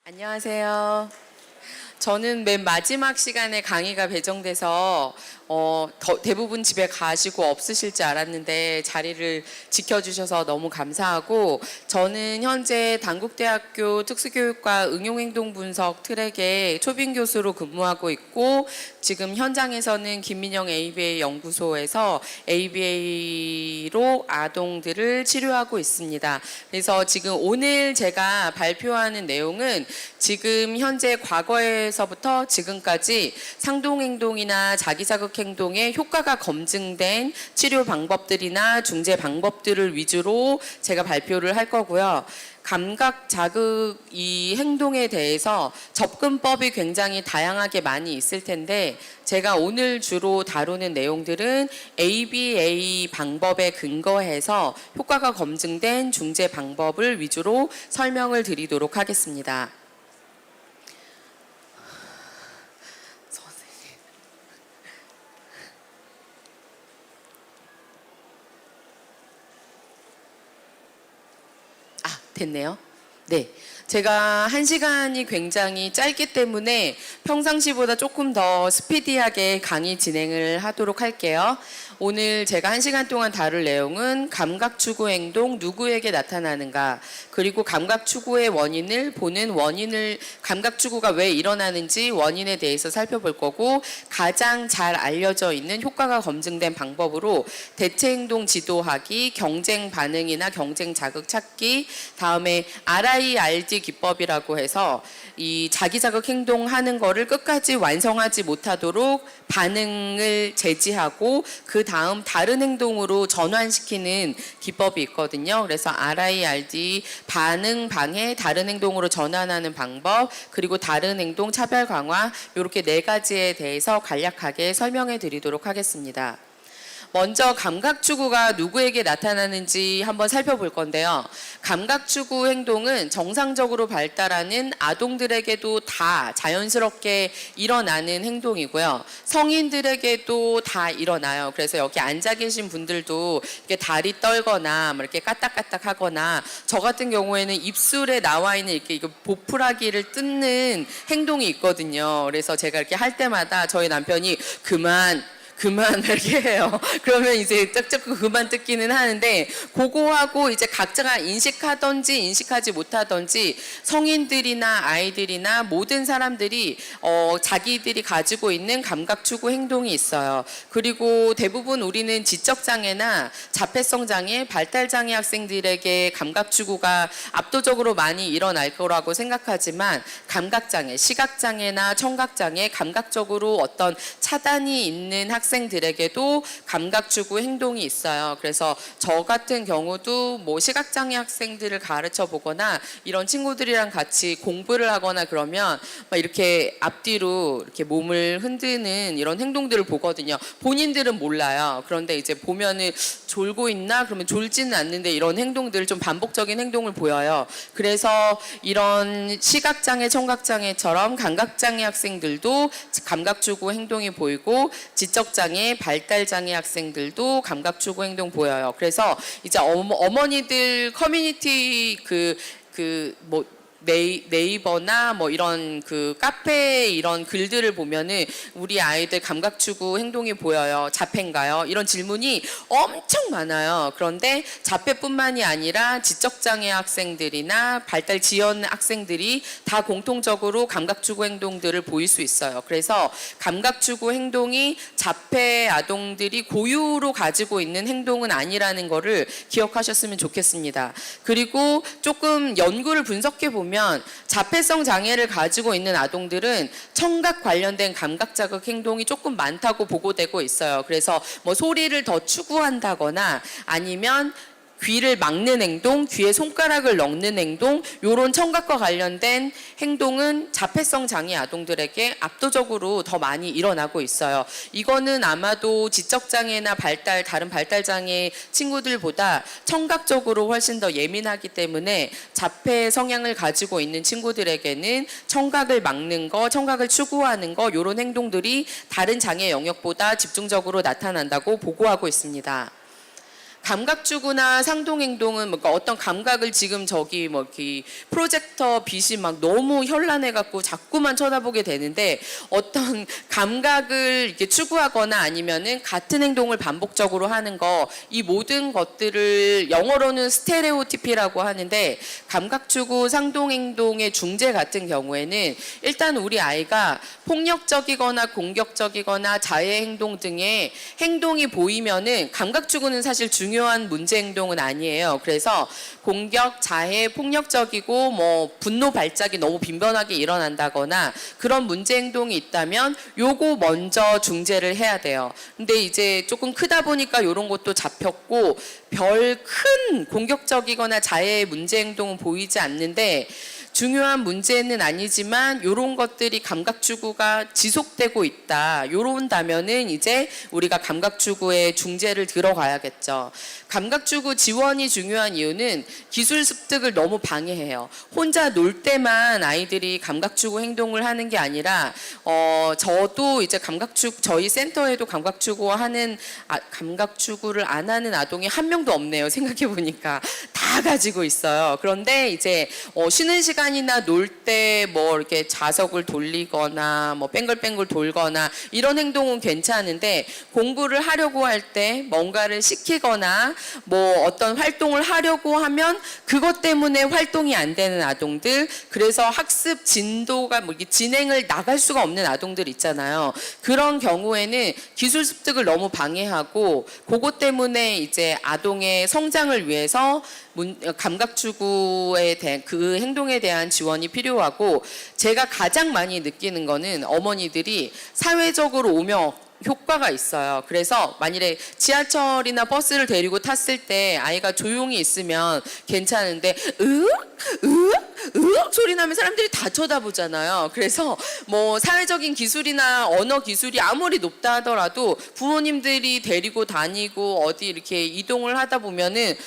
안녕하세요. 저는 맨 마지막 시간에 강의가 배정돼서 대부분 집에 가시고 없으실 줄 알았는데 자리를 지켜주셔서 너무 감사하고, 저는 현재 단국대학교 특수교육과 응용행동분석 트랙에 초빙 교수로 근무하고 있고, 지금 현장에서는 김민영 ABA 연구소에서 ABA로 아동들을 치료하고 있습니다. 그래서 지금 오늘 제가 발표하는 내용은 지금 현재 과거에서부터 지금까지 상동행동이나 자기자극행동의 효과가 검증된 치료 방법들이나 중재 방법들을 위주로 제가 발표를 할 거고요. 감각 자극 이 행동에 대해서 접근법이 굉장히 다양하게 많이 있을 텐데, 제가 오늘 주로 다루는 내용들은 ABA 방법에 근거해서 효과가 검증된 중재 방법을 위주로 설명을 드리도록 하겠습니다. 됐네요. 네. 제가 1시간이 굉장히 짧기 때문에 평상시보다 조금 더 스피디하게 강의 진행을 하도록 할게요. 오늘 제가 1시간 동안 다룰 내용은 감각 추구 행동 누구에게 나타나는가, 그리고 감각 추구의 원인을 보는 감각 추구가 왜 일어나는지 원인에 대해서 살펴볼 거고, 가장 잘 알려져 있는 효과가 검증된 방법으로 대체 행동 지도하기, 경쟁 반응이나 경쟁 자극 찾기, 다음에 RIRD 기법이라고 해서 이 자기 자극 행동하는 거를 끝까지 완성하지 못하도록 반응을 제지하고 그 다음 다른 행동으로 전환시키는 기법이 있거든요. 그래서 RIRD 반응 방해, 다른 행동으로 전환하는 방법, 그리고 다른 행동 차별 강화, 이렇게 4가지에 대해서 간략하게 설명해 드리도록 하겠습니다. 먼저 감각 추구가 누구에게 나타나는지 한번 살펴볼 건데요. 감각 추구 행동은 정상적으로 발달하는 아동들에게도 다 자연스럽게 일어나는 행동이고요. 성인들에게도 다 일어나요. 그래서 여기 앉아 계신 분들도 이렇게 다리 떨거나 이렇게 까딱까딱 하거나, 저 같은 경우에는 입술에 나와 있는 이렇게 보풀하기를 뜯는 행동이 있거든요. 그래서 제가 이렇게 할 때마다 저희 남편이 그만 이렇게 해요. 그러면 이제 쩍쩍 그만 뜯기는 하는데, 그거하고 이제 각자가 인식하던지 인식하지 못하던지 성인들이나 아이들이나 모든 사람들이 자기들이 가지고 있는 감각 추구 행동이 있어요. 그리고 대부분 우리는 지적장애나 자폐성 장애, 발달장애 학생들에게 감각 추구가 압도적으로 많이 일어날 거라고 생각하지만, 감각장애, 시각장애나 청각장애, 감각적으로 어떤 차단이 있는 학생들에게도 감각 추구 행동이 있어요. 그래서 저 같은 경우도 뭐 시각장애 학생들을 가르쳐 보거나 이런 친구들이랑 같이 공부를 하거나 그러면 막 이렇게 앞뒤로 이렇게 몸을 흔드는 이런 행동들을 보거든요. 본인들은 몰라요. 그런데 이제 보면은 졸고 있나? 그러면 졸지는 않는데 이런 행동들을 좀 반복적인 행동을 보여요. 그래서 이런 시각장애, 청각장애처럼 감각장애 학생들도 감각 추구 행동이 보이고, 지적장애, 발달장애 학생들도 감각 추구 행동 보여요. 그래서 이제 어머니들 커뮤니티 네이버나 뭐 이런 카페 이런 글들을 보면은 우리 아이들 감각 추구 행동이 보여요. 자폐인가요? 이런 질문이 엄청 많아요. 그런데 자폐뿐만이 아니라 지적장애 학생들이나 발달 지연 학생들이 다 공통적으로 감각 추구 행동들을 보일 수 있어요. 그래서 감각 추구 행동이 자폐 아동들이 고유로 가지고 있는 행동은 아니라는 거를 기억하셨으면 좋겠습니다. 그리고 조금 연구를 분석해 보면 자폐성 장애를 가지고 있는 아동들은 청각 관련된 감각 자극 행동이 조금 많다고 보고되고 있어요. 그래서 뭐 소리를 더 추구한다거나 아니면 귀를 막는 행동, 귀에 손가락을 넣는 행동, 이런 청각과 관련된 행동은 자폐성 장애 아동들에게 압도적으로 더 많이 일어나고 있어요. 이거는 아마도 지적장애나 다른 발달장애 친구들보다 청각적으로 훨씬 더 예민하기 때문에 자폐 성향을 가지고 있는 친구들에게는 청각을 막는 거, 청각을 추구하는 거, 이런 행동들이 다른 장애 영역보다 집중적으로 나타난다고 보고하고 있습니다. 감각주구나 상동행동은 뭔가 어떤 감각을 지금 저기 뭐 이렇게 프로젝터 빛이 막 너무 현란해갖고 자꾸만 쳐다보게 되는데 어떤 감각을 이렇게 추구하거나 아니면은 같은 행동을 반복적으로 하는 거, 이 모든 것들을 영어로는 스테레오티피라고 하는데 감각추구 상동행동의 중재 같은 경우에는 일단 우리 아이가 폭력적이거나 공격적이거나 자해 행동 등의 행동이 보이면은 감각추구는 사실 중요한 문제 행동은 아니에요. 그래서 공격, 자해, 폭력적이고 뭐 분노 발작이 너무 빈번하게 일어난다거나 그런 문제 행동이 있다면 요거 먼저 중재를 해야 돼요. 근데 이제 조금 크다 보니까 이런 것도 잡혔고 별 큰 공격적이거나 자해의 문제 행동은 보이지 않는데 중요한 문제는 아니지만 이런 것들이 감각추구가 지속되고 있다. 요런다면은 이제 우리가 감각추구의 중재를 들어가야겠죠. 감각추구 지원이 중요한 이유는 기술 습득을 너무 방해해요. 혼자 놀 때만 아이들이 감각추구 행동을 하는 게 아니라 저도 이제 저희 센터에도 감각추구를 안 하는 아동이 한 명도 없네요. 생각해 보니까 다 가지고 있어요. 그런데 이제 쉬는 시간이나 놀 때 뭐 이렇게 자석을 돌리거나 뭐 뺑글뺑글 돌거나 이런 행동은 괜찮은데 공부를 하려고 할 때 뭔가를 시키거나 뭐 어떤 활동을 하려고 하면 그것 때문에 활동이 안 되는 아동들, 그래서 학습 진도가 뭐 이게 진행을 나갈 수가 없는 아동들 있잖아요. 그런 경우에는 기술 습득을 너무 방해하고 그것 때문에 이제 아동의 성장을 위해서 감각추구에 대한 그 행동에 대한 지원이 필요하고, 제가 가장 많이 느끼는 거는 어머니들이 사회적으로 오며 효과가 있어요. 그래서 만일에 지하철이나 버스를 데리고 탔을 때 아이가 조용히 있으면 괜찮은데 으악 소리 나면 사람들이 다 쳐다보잖아요. 그래서 뭐 사회적인 기술이나 언어 기술이 아무리 높다 하더라도 부모님들이 데리고 다니고 어디 이렇게 이동을 하다 보면은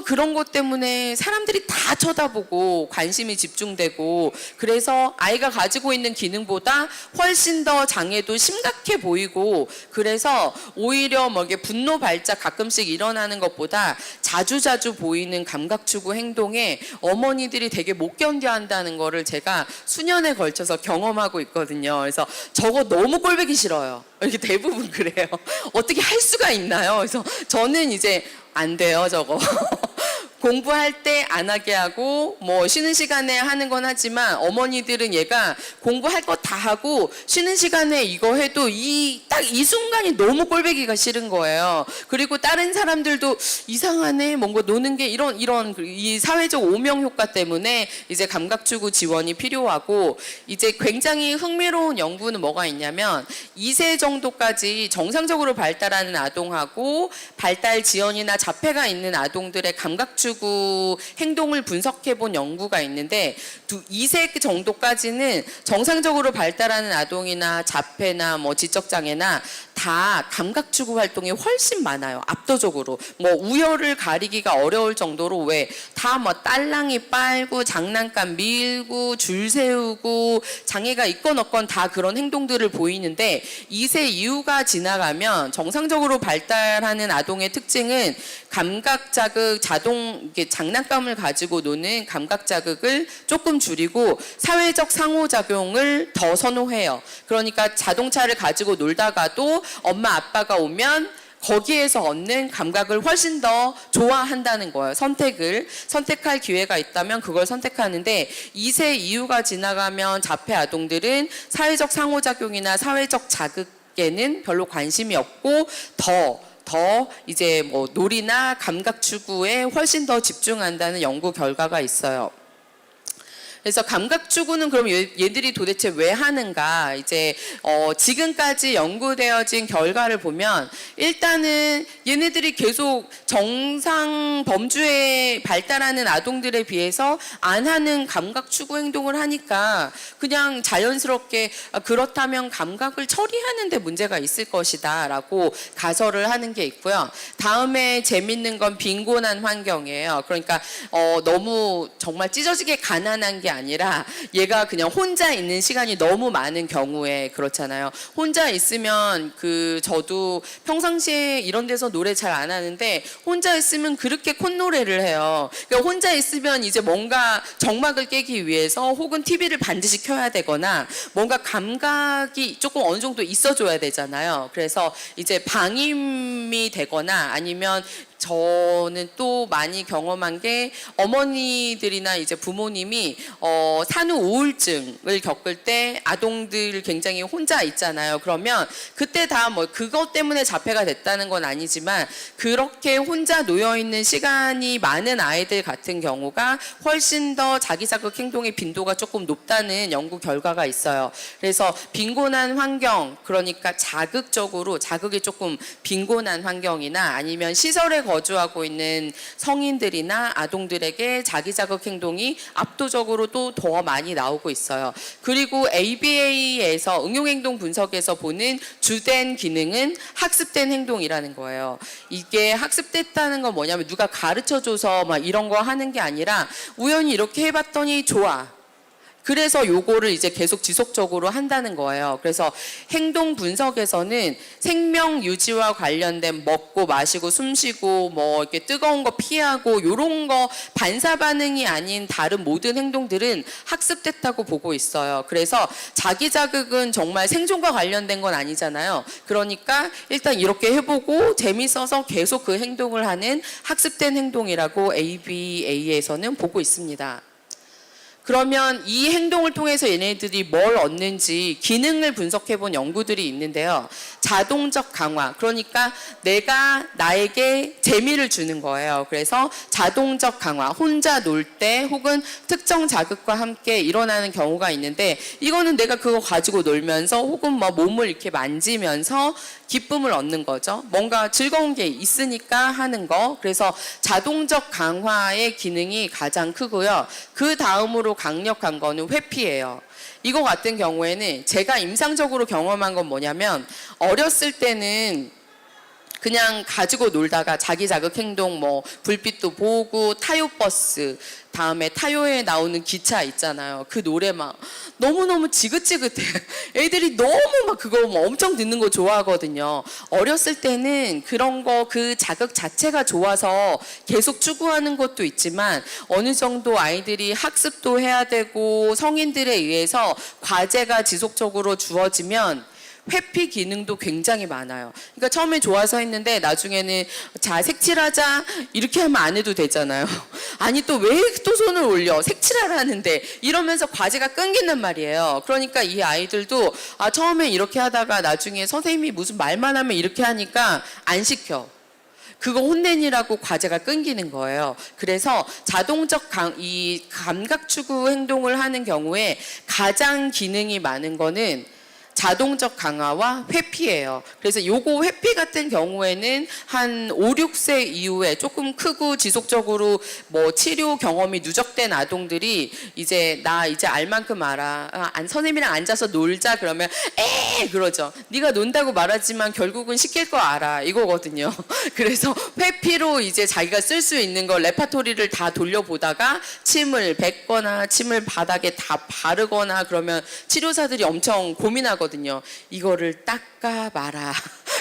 그런 것 때문에 사람들이 다 쳐다보고 관심이 집중되고, 그래서 아이가 가지고 있는 기능보다 훨씬 더 장애도 심각해 보이고, 그래서 오히려 뭐 이게 분노 발작 가끔씩 일어나는 것보다 자주자주 보이는 감각추구 행동에 어머니들이 되게 못 견뎌 한다는 거를 제가 수년에 걸쳐서 경험하고 있거든요. 그래서 저거 너무 꼴보기 싫어요. 이렇게 대부분 그래요. 어떻게 할 수가 있나요? 그래서 저는 이제 안 돼요, 저거. 공부할 때 안 하게 하고 뭐 쉬는 시간에 하는 건 하지만 어머니들은 얘가 공부할 거 다 하고 쉬는 시간에 이거 해도 딱 이 순간이 너무 꼴보기가 싫은 거예요. 그리고 다른 사람들도 이상하네, 뭔가 노는 게 이런 이 사회적 오명 효과 때문에 이제 감각추구 지원이 필요하고, 이제 굉장히 흥미로운 연구는 뭐가 있냐면 2세 정도까지 정상적으로 발달하는 아동하고 발달 지연이나 자폐가 있는 아동들의 감각추구 행동을 분석해 본 연구가 있는데 2세 정도까지는 정상적으로 발달하는 아동이나 자폐나 뭐 지적장애나 다 감각추구 활동이 훨씬 많아요. 압도적으로. 뭐 우열을 가리기가 어려울 정도로 왜 다 뭐 딸랑이 빨고 장난감 밀고 줄 세우고 장애가 있건 없건 다 그런 행동들을 보이는데 2세 이후가 지나가면 정상적으로 발달하는 아동의 특징은 감각 자극, 장난감을 가지고 노는 감각 자극을 조금 줄이고 사회적 상호작용을 더 선호해요. 그러니까 자동차를 가지고 놀다가도 엄마 아빠가 오면 거기에서 얻는 감각을 훨씬 더 좋아한다는 거예요. 선택할 기회가 있다면 그걸 선택하는데 2세 이후가 지나가면 자폐 아동들은 사회적 상호작용이나 사회적 자극에는 별로 관심이 없고 더 이제 뭐 놀이나 감각 추구에 훨씬 더 집중한다는 연구 결과가 있어요. 그래서 감각 추구는 그럼 얘들이 도대체 왜 하는가? 이제 지금까지 연구되어진 결과를 보면 일단은 얘네들이 계속 정상 범주에 발달하는 아동들에 비해서 안 하는 감각 추구 행동을 하니까 그냥 자연스럽게 그렇다면 감각을 처리하는 데 문제가 있을 것이다라고 가설을 하는 게 있고요. 다음에 재밌는 건 빈곤한 환경이에요. 그러니까 너무 정말 찢어지게 가난한 게 아니라 얘가 그냥 혼자 있는 시간이 너무 많은 경우에 그렇잖아요. 혼자 있으면 저도 평상시에 이런 데서 노래 잘 안 하는데 혼자 있으면 그렇게 콧노래를 해요. 그러니까 혼자 있으면 이제 뭔가 정막을 깨기 위해서 혹은 TV를 반드시 켜야 되거나 뭔가 감각이 조금 어느 정도 있어줘야 되잖아요. 그래서 이제 방임이 되거나 아니면 저는 또 많이 경험한 게 어머니들이나 이제 부모님이 산후 우울증을 겪을 때 아동들 굉장히 혼자 있잖아요. 그러면 그때 다 뭐 그것 때문에 자폐가 됐다는 건 아니지만 그렇게 혼자 놓여 있는 시간이 많은 아이들 같은 경우가 훨씬 더 자기 자극 행동의 빈도가 조금 높다는 연구 결과가 있어요. 그래서 빈곤한 환경, 그러니까 자극이 조금 빈곤한 환경이나 아니면 시설에 거주하고 있는 성인들이나 아동들에게 자기 자극 행동이 압도적으로 또 더 많이 나오고 있어요. 그리고 ABA에서 응용행동 분석에서 보는 주된 기능은 학습된 행동이라는 거예요. 이게 학습됐다는 건 뭐냐면 누가 가르쳐줘서 막 이런 거 하는 게 아니라 우연히 이렇게 해봤더니 좋아. 그래서 요거를 이제 계속 지속적으로 한다는 거예요. 그래서 행동 분석에서는 생명 유지와 관련된 먹고 마시고 숨쉬고 뭐 이렇게 뜨거운 거 피하고 요런 거 반사 반응이 아닌 다른 모든 행동들은 학습됐다고 보고 있어요. 그래서 자기 자극은 정말 생존과 관련된 건 아니잖아요. 그러니까 일단 이렇게 해보고 재밌어서 계속 그 행동을 하는 학습된 행동이라고 ABA에서는 보고 있습니다. 그러면 이 행동을 통해서 얘네들이 뭘 얻는지 기능을 분석해 본 연구들이 있는데요. 자동적 강화, 그러니까 내가 나에게 재미를 주는 거예요. 그래서 자동적 강화, 혼자 놀 때 혹은 특정 자극과 함께 일어나는 경우가 있는데 이거는 내가 그거 가지고 놀면서 혹은 뭐 몸을 이렇게 만지면서 기쁨을 얻는 거죠. 뭔가 즐거운 게 있으니까 하는 거. 그래서 자동적 강화의 기능이 가장 크고요. 그 다음으로 강력한 거는 회피예요. 이거 같은 경우에는 제가 임상적으로 경험한 건 뭐냐면 어렸을 때는 그냥 가지고 놀다가 자기 자극 행동 뭐 불빛도 보고 타요 버스 다음에 타요에 나오는 기차 있잖아요. 그 노래 막 너무너무 지긋지긋해. 애들이 너무 막 그거 뭐 엄청 듣는 거 좋아하거든요. 어렸을 때는 그런 거 그 자극 자체가 좋아서 계속 추구하는 것도 있지만 어느 정도 아이들이 학습도 해야 되고 성인들에 의해서 과제가 지속적으로 주어지면 회피 기능도 굉장히 많아요. 그러니까 처음에 좋아서 했는데 나중에는 자 색칠하자 이렇게 하면 안 해도 되잖아요. 아니 또 왜 또 손을 올려 색칠하라는데 이러면서 과제가 끊긴단 말이에요. 그러니까 이 아이들도 처음에 이렇게 하다가 나중에 선생님이 무슨 말만 하면 이렇게 하니까 안 시켜. 그거 혼내니라고 과제가 끊기는 거예요. 그래서 자동적 이 감각 추구 행동을 하는 경우에 가장 기능이 많은 거는 자동적 강화와 회피예요. 그래서 요거 회피 같은 경우에는 한 5, 6세 이후에 조금 크고 지속적으로 뭐 치료 경험이 누적된 아동들이 이제 나 이제 알 만큼 알아. 선생님이랑 앉아서 놀자 그러면 그러죠. 네가 논다고 말하지만 결국은 시킬 거 알아. 이거거든요. 그래서 회피로 이제 자기가 쓸 수 있는 거 레파토리를 다 돌려보다가 침을 뱉거나 침을 바닥에 다 바르거나 그러면 치료사들이 엄청 고민하거든요. 이거를 닦아 마라.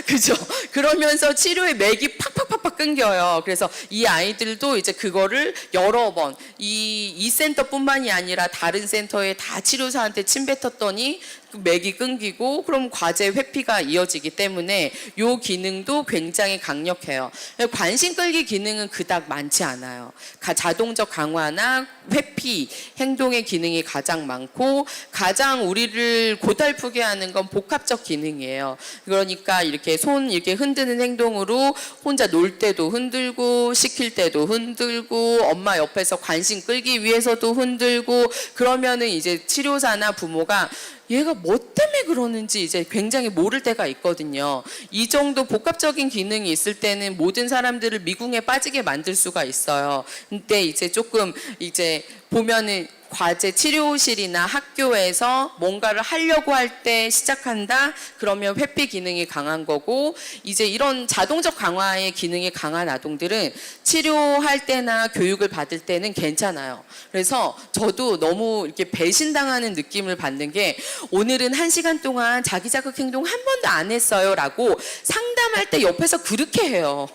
그죠? 그러면서 치료의 맥이 팍팍팍팍 끊겨요. 그래서 이 아이들도 이제 그거를 여러 번 이 센터뿐만이 아니라 다른 센터에 다 치료사한테 침 뱉었더니 맥이 끊기고 그럼 과제 회피가 이어지기 때문에 요 기능도 굉장히 강력해요. 관심 끌기 기능은 그닥 많지 않아요. 자동적 강화나 회피 행동의 기능이 가장 많고 가장 우리를 고달프게 하는 건 복합적 기능이에요. 그러니까 이렇게 손 이렇게 흔드는 행동으로 혼자 놀 때도 흔들고 시킬 때도 흔들고 엄마 옆에서 관심 끌기 위해서도 흔들고 그러면은 이제 치료사나 부모가 얘가 뭐 때문에 그러는지 이제 굉장히 모를 때가 있거든요. 이 정도 복합적인 기능이 있을 때는 모든 사람들을 미궁에 빠지게 만들 수가 있어요. 근데 이제 조금 이제 보면은 과제 치료실이나 학교에서 뭔가를 하려고 할 때 시작한다? 그러면 회피 기능이 강한 거고, 이제 이런 자동적 강화의 기능이 강한 아동들은 치료할 때나 교육을 받을 때는 괜찮아요. 그래서 저도 너무 이렇게 배신당하는 느낌을 받는 게, 오늘은 1시간 동안 자기 자극 행동 한 번도 안 했어요 라고 상담할 때 옆에서 그렇게 해요.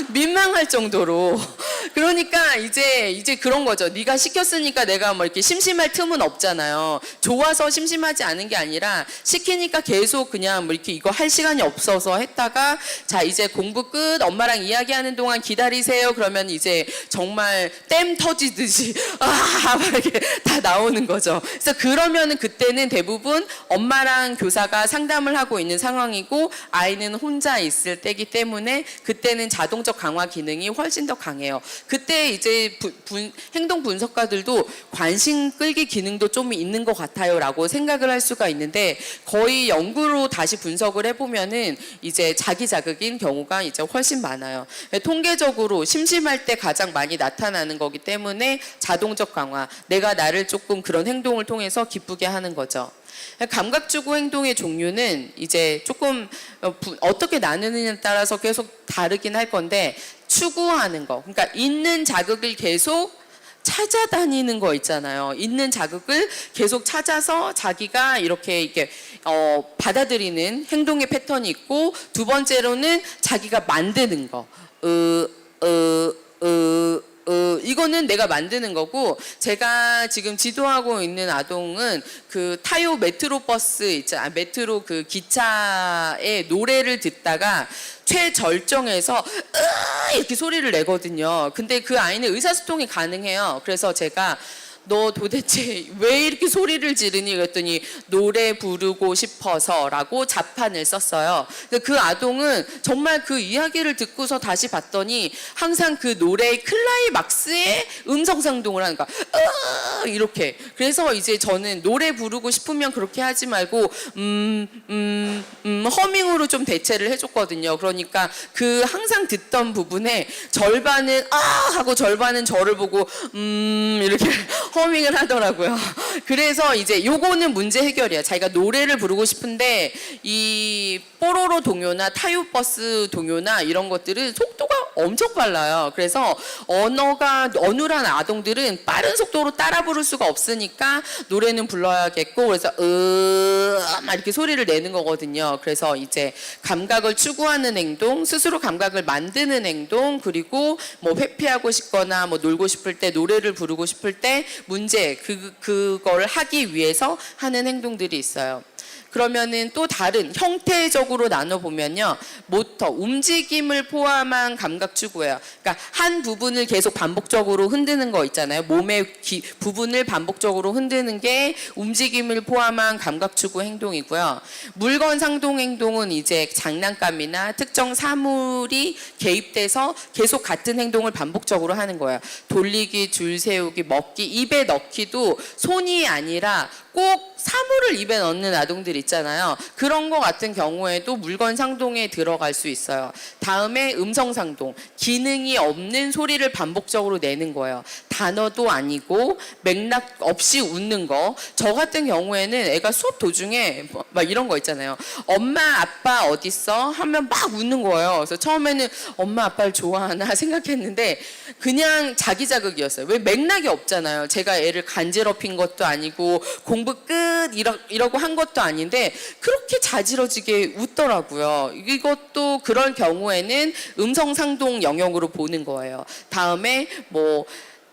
민망할 정도로. 그러니까 이제 그런 거죠. 네가 시켰으니까 내가 뭐 이렇게 심심할 틈은 없잖아요. 좋아서 심심하지 않은 게 아니라 시키니까 계속 그냥 뭐 이렇게 이거 할 시간이 없어서 했다가, 자 이제 공부 끝, 엄마랑 이야기하는 동안 기다리세요. 그러면 이제 정말 댐 터지듯이 막 이렇게 다 나오는 거죠. 그래서 그러면은 그때는 대부분 엄마랑 교사가 상담을 하고 있는 상황이고 아이는 혼자 있을 때기 때문에 그때는 자동적 강화 기능이 훨씬 더 강해요. 그때 이제 행동 분석가들도 관심 끌기 기능도 좀 있는 것 같아요 라고 생각을 할 수가 있는데, 거의 연구로 다시 분석을 해보면은 이제 자기 자극인 경우가 이제 훨씬 많아요. 통계적으로 심심할 때 가장 많이 나타나는 거기 때문에 자동적 강화, 내가 나를 조금 그런 행동을 통해서 기쁘게 하는 거죠. 감각주고 행동의 종류는 이제 조금 어떻게 나누느냐에 따라서 계속 다르긴 할 건데, 추구하는 거, 그러니까 있는 자극을 계속 찾아다니는 거 있잖아요. 있는 자극을 계속 찾아서 자기가 이렇게 받아들이는 행동의 패턴이 있고, 두 번째로는 자기가 만드는 거. 이거는 내가 만드는 거고, 제가 지금 지도하고 있는 아동은 그 타요 메트로 버스 있잖아, 메트로 그 기차의 노래를 듣다가 최절정에서 이렇게 소리를 내거든요. 근데 그 아이는 의사소통이 가능해요. 그래서 제가 너 도대체 왜 이렇게 소리를 지르니? 그랬더니 노래 부르고 싶어서 라고 자판을 썼어요. 그 아동은 정말 그 이야기를 듣고서 다시 봤더니 항상 그 노래의 클라이막스에 음성상동을 하는 거야. 이렇게. 그래서 이제 저는 노래 부르고 싶으면 그렇게 하지 말고 허밍으로 좀 대체를 해줬거든요. 그러니까 그 항상 듣던 부분에 절반은 하고 절반은 저를 보고 이렇게 허밍을 하더라고요. 그래서 이제 요거는 문제 해결이야. 자기가 노래를 부르고 싶은데 이 뽀로로 동요나 타요버스 동요나 이런 것들은 속도가 엄청 빨라요. 그래서 언어가 어눌한 아동들은 빠른 속도로 따라 부를 수가 없으니까 노래는 불러야겠고, 그래서 막 이렇게 소리를 내는 거거든요. 그래서 이제 감각을 추구하는 행동, 스스로 감각을 만드는 행동, 그리고 뭐 회피하고 싶거나 뭐 놀고 싶을 때, 노래를 부르고 싶을 때 문제, 그걸 하기 위해서 하는 행동들이 있어요. 그러면은 또 다른 형태적으로 나눠보면요, 모터, 움직임을 포함한 감각 추구예요. 그러니까 한 부분을 계속 반복적으로 흔드는 거 있잖아요. 몸의 부분을 반복적으로 흔드는 게 움직임을 포함한 감각 추구 행동이고요. 물건 상동 행동은 이제 장난감이나 특정 사물이 개입돼서 계속 같은 행동을 반복적으로 하는 거예요. 돌리기, 줄 세우기, 먹기, 입에 넣기도 손이 아니라 꼭 사물을 입에 넣는 아동들 있잖아요. 그런 거 같은 경우에도 물건 상동에 들어갈 수 있어요. 다음에 음성 상동, 기능이 없는 소리를 반복적으로 내는 거예요. 단어도 아니고 맥락 없이 웃는 거. 저 같은 경우에는 애가 수업 도중에 막 이런 거 있잖아요. 엄마 아빠 어딨어? 하면 막 웃는 거예요. 그래서 처음에는 엄마 아빠를 좋아하나 생각했는데 그냥 자기 자극이었어요. 왜? 맥락이 없잖아요. 제가 애를 간지럽힌 것도 아니고 공부 끝 이러고 한 것도 아닌데 그렇게 자지러지게 웃더라고요. 이것도 그럴 경우에는 음성상동 영역으로 보는 거예요. 다음에 뭐